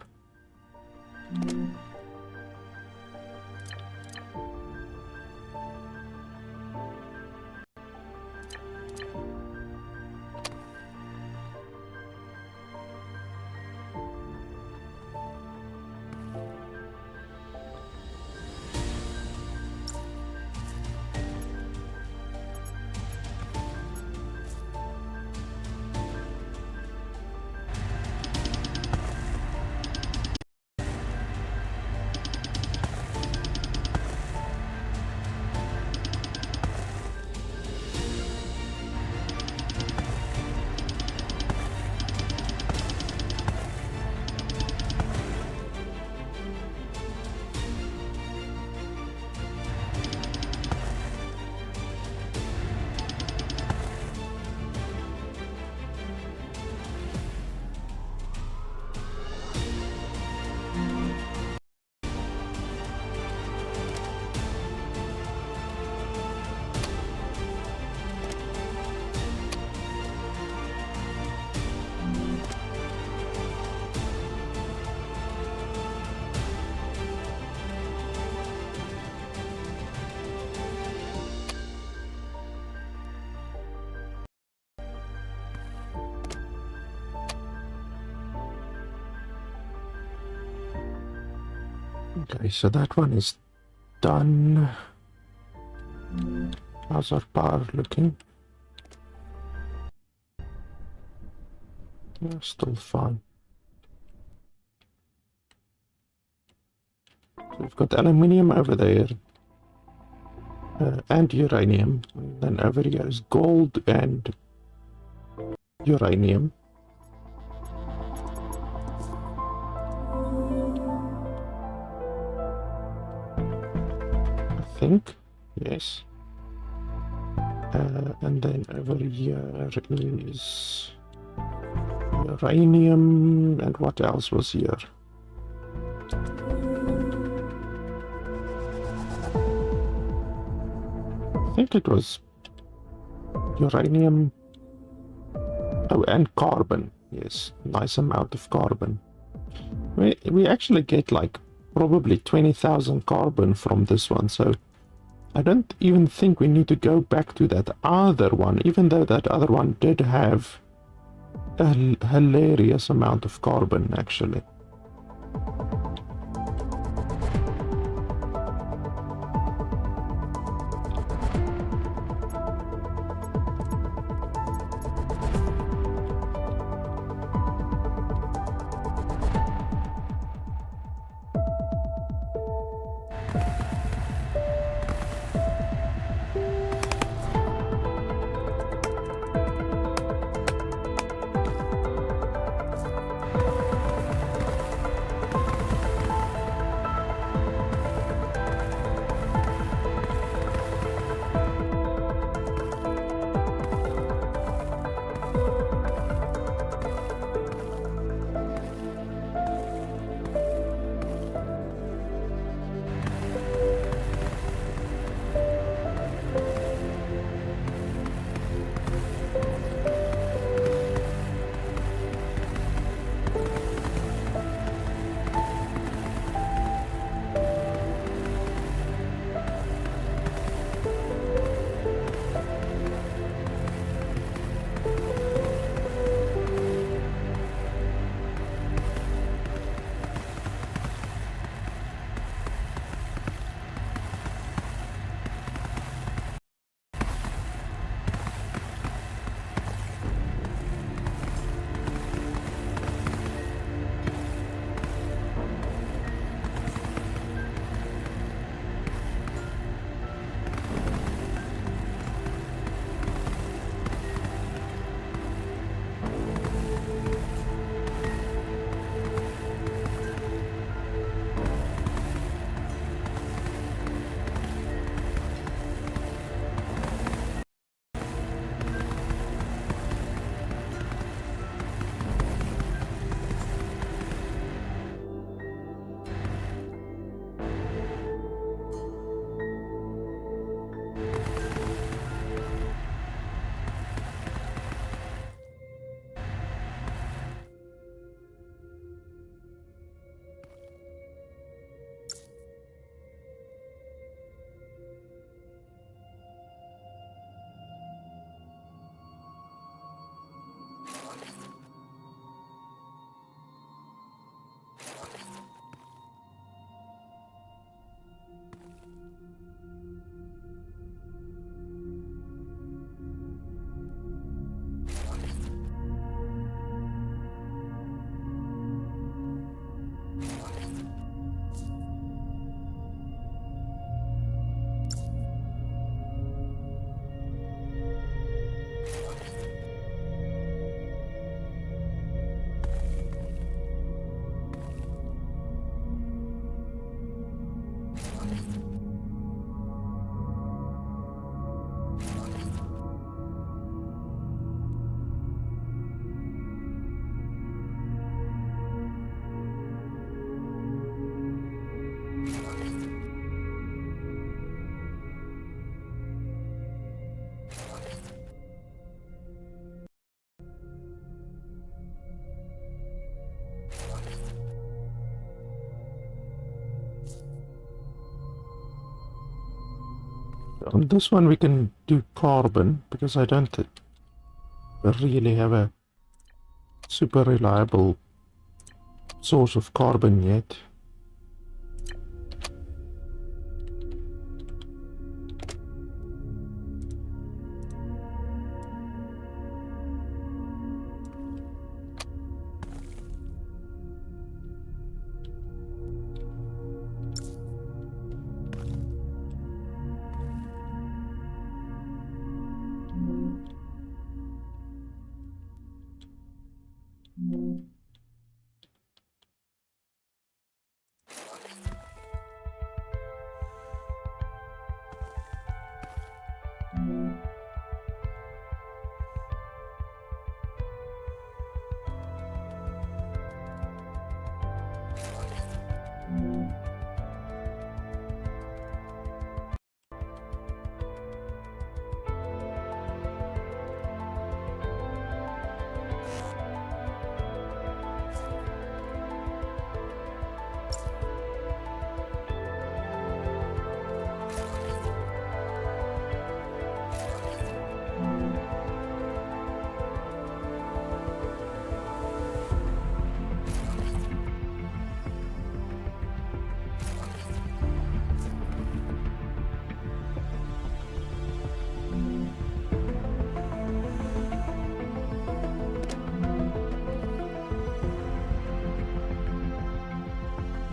Okay, so that one is done. How's our power looking? Yeah, still fine. So we've got aluminium over there. And uranium. And then over here is gold and uranium. I think, yes. And then over here is uranium, and what else was here? I think it was uranium. Oh, and carbon. Yes, nice amount of carbon. We actually get like probably 20,000 carbon from this one, so I don't even think we need to go back to that other one, even though that other one did have a hilarious amount of carbon, actually. On this one we can do carbon, because I don't really have a super reliable source of carbon yet.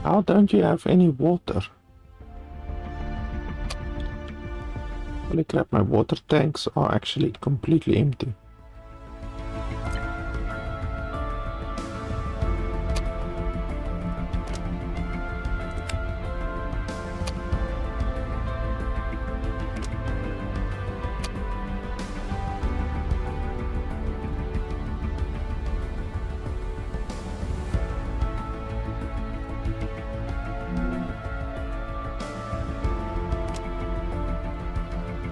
How don't you have any water? Holy crap, my water tanks are actually completely empty.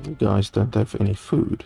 You guys don't have any food.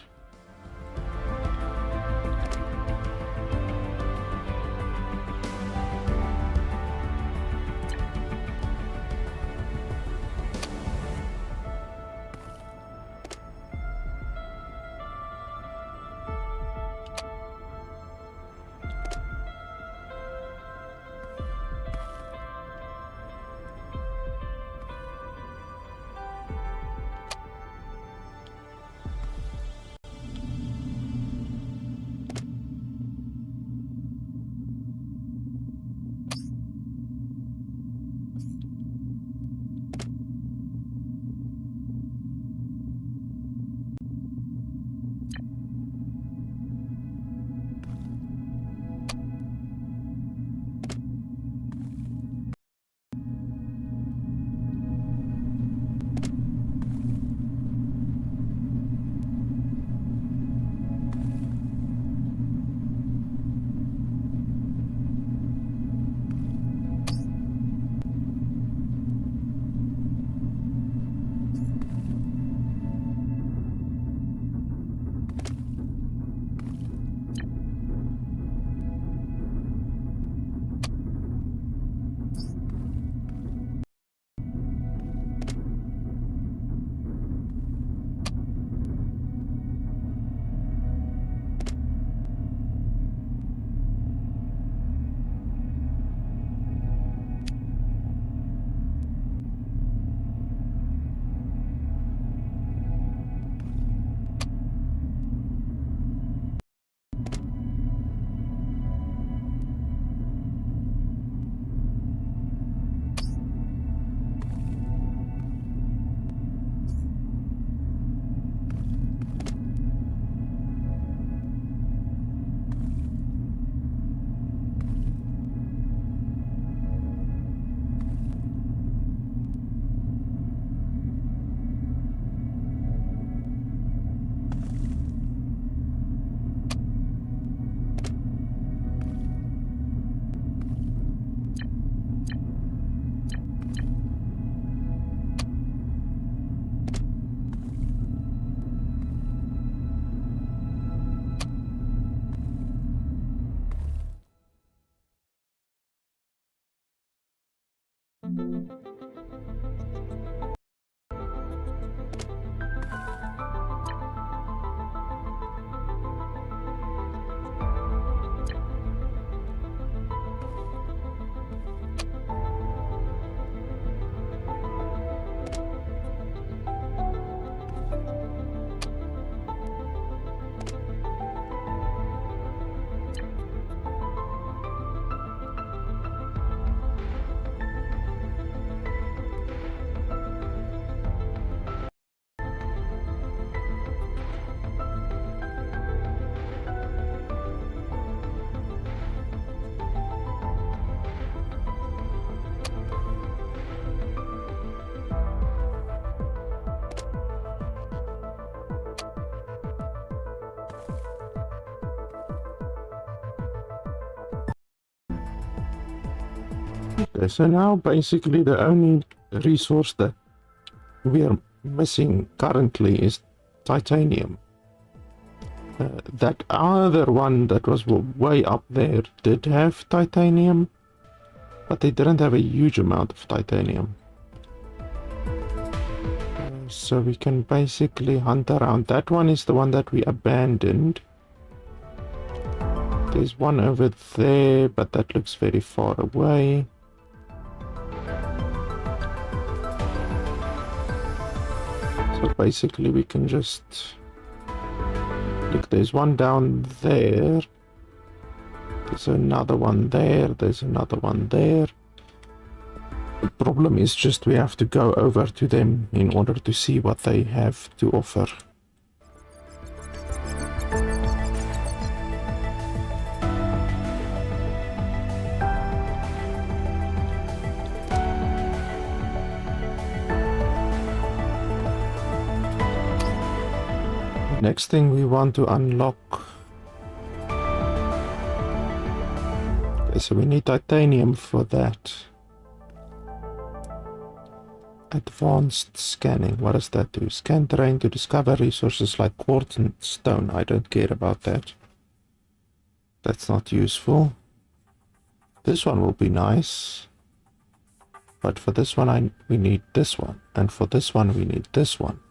Okay, so now basically the only resource that we are missing currently is titanium. That other one that was way up there did have titanium, but they didn't have a huge amount of titanium. So we can basically hunt around. That one is the one that we abandoned. There's one over there, but that looks very far away. So basically we can just... Look, there's one down there. There's another one there. There's another one there. The problem is just we have to go over to them in order to see what they have to offer. Next thing we want to unlock. Okay, so we need titanium for that. Advanced scanning. What does that do? Scan terrain to discover resources like quartz and stone. I don't care about that. That's not useful. This one will be nice. But for this one we need this one. And for this one we need this one.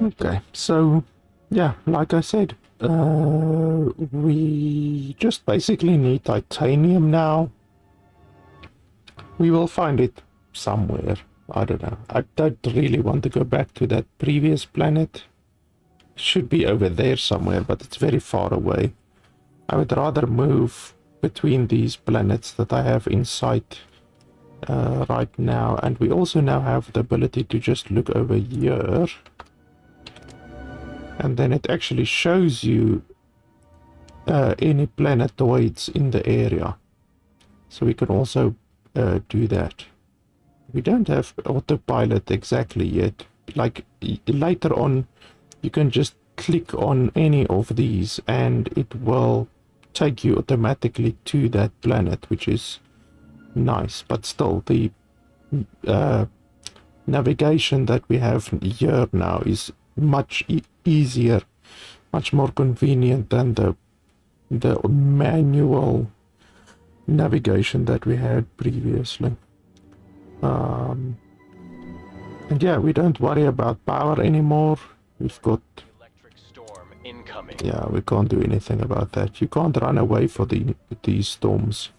Okay, so yeah, like I said, we just basically need titanium now. We will find it somewhere. I don't know. I don't really want to go back to that previous planet. Should be over there somewhere, but it's very far away. I would rather move between these planets that I have in sight right now. And we also now have the ability to just look over here. And then it actually shows you any planetoids in the area. So we can also do that. We don't have autopilot exactly yet. Like later on, you can just click on any of these and it will take you automatically to that planet, which is nice. But still, the navigation that we have here now is much easier, much more convenient than the manual navigation that we had previously. And yeah, we don't worry about power anymore. We've got Electric storm incoming. yeah, we can't do anything about that. You can't run away for these storms.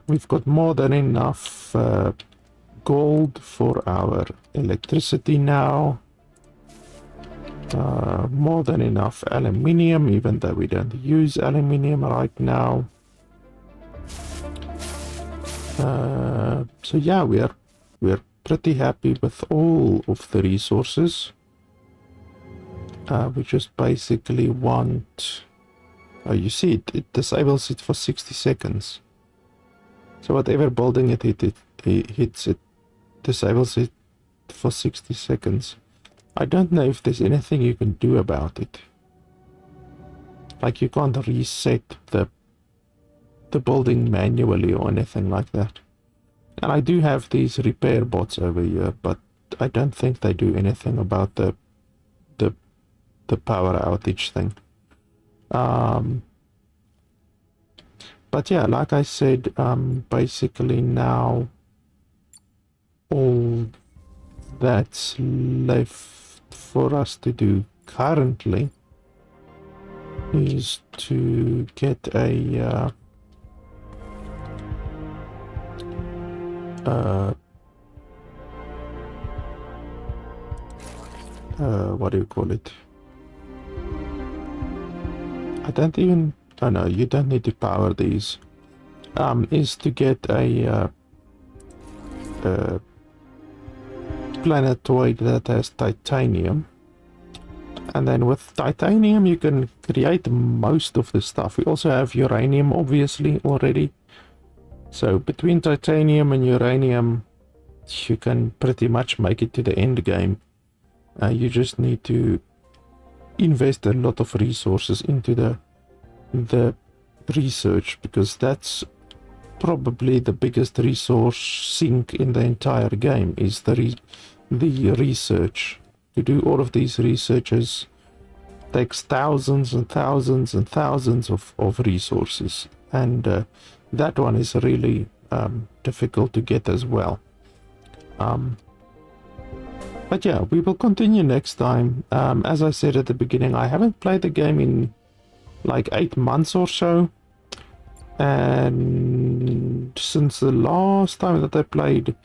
We've got more than enough gold for our electricity now. More than enough aluminium, even though we don't use aluminium right now. So yeah, we're pretty happy with all of the resources. We just basically want... you see, it disables it for 60 seconds. So whatever building it hits, it disables it for 60 seconds. I don't know if there's anything you can do about it. Like you can't reset the building manually or anything like that. And I do have these repair bots over here, but I don't think they do anything about the power outage thing. But yeah, like I said, basically now all that's left for us to do currently is to get a what do you call it? I don't even... oh no, you don't need to power these. Is to get a planetoid that has titanium. And then with titanium you can create most of the stuff. We also have uranium obviously already. So between titanium and uranium you can pretty much make it to the end game. You just need to invest a lot of resources into the research, because that's probably the biggest resource sink in the entire game, is the research. To do all of these researches takes thousands and thousands and thousands of resources, and that one is really difficult to get as well. But yeah, we will continue next time. As I said at the beginning, I haven't played the game in like 8 months or so, and since the last time that I played,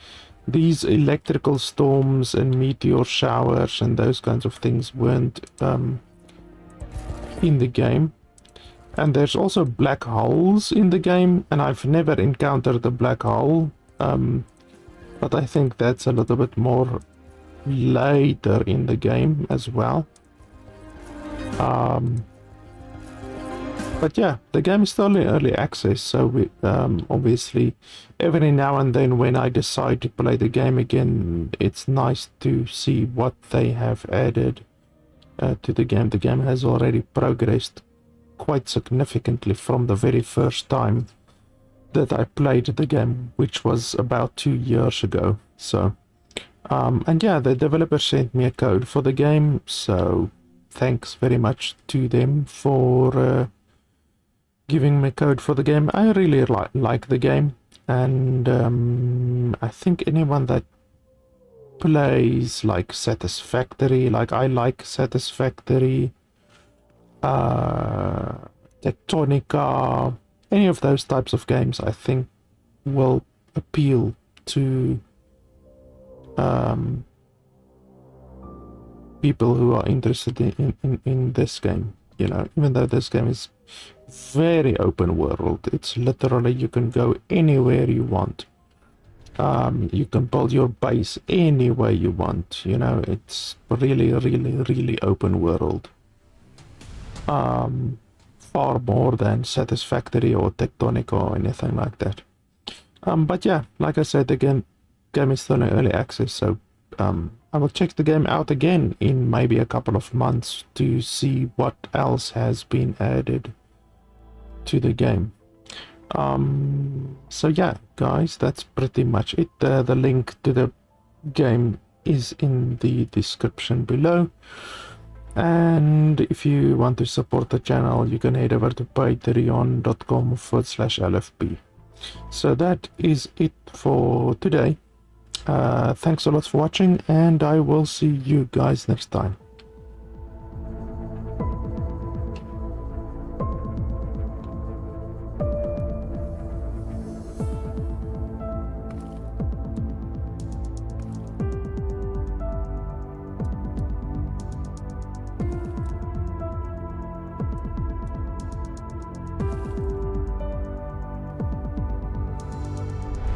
these electrical storms and meteor showers and those kinds of things weren't in the game. And there's also black holes in the game, and I've never encountered a black hole, but I think that's a little bit more later in the game as well. But yeah, the game is still in early access, so we, obviously every now and then when I decide to play the game again, it's nice to see what they have added to the game. The game has already progressed quite significantly from the very first time that I played the game, which was about 2 years ago. So and yeah, the developer sent me a code for the game, so thanks very much to them for giving me code for the game. I really like the game, and I think anyone that plays like Satisfactory, like I like Satisfactory, Tectonica, any of those types of games I think will appeal to people who are interested in this game. You know, even though this game is very open world, it's literally you can go anywhere you want. You can build your base any way you want. You know, it's really, really, really open world. Far more than Satisfactory or Tectonica or anything like that. But yeah, like I said, the game is still in early access, so I will check the game out again in maybe a couple of months to see what else has been added to the game. So yeah, guys, that's pretty much it. The link to the game is in the description below. And if you want to support the channel, you can head over to patreon.com/LFP. So that is it for today. Thanks a lot for watching, and I will see you guys next time.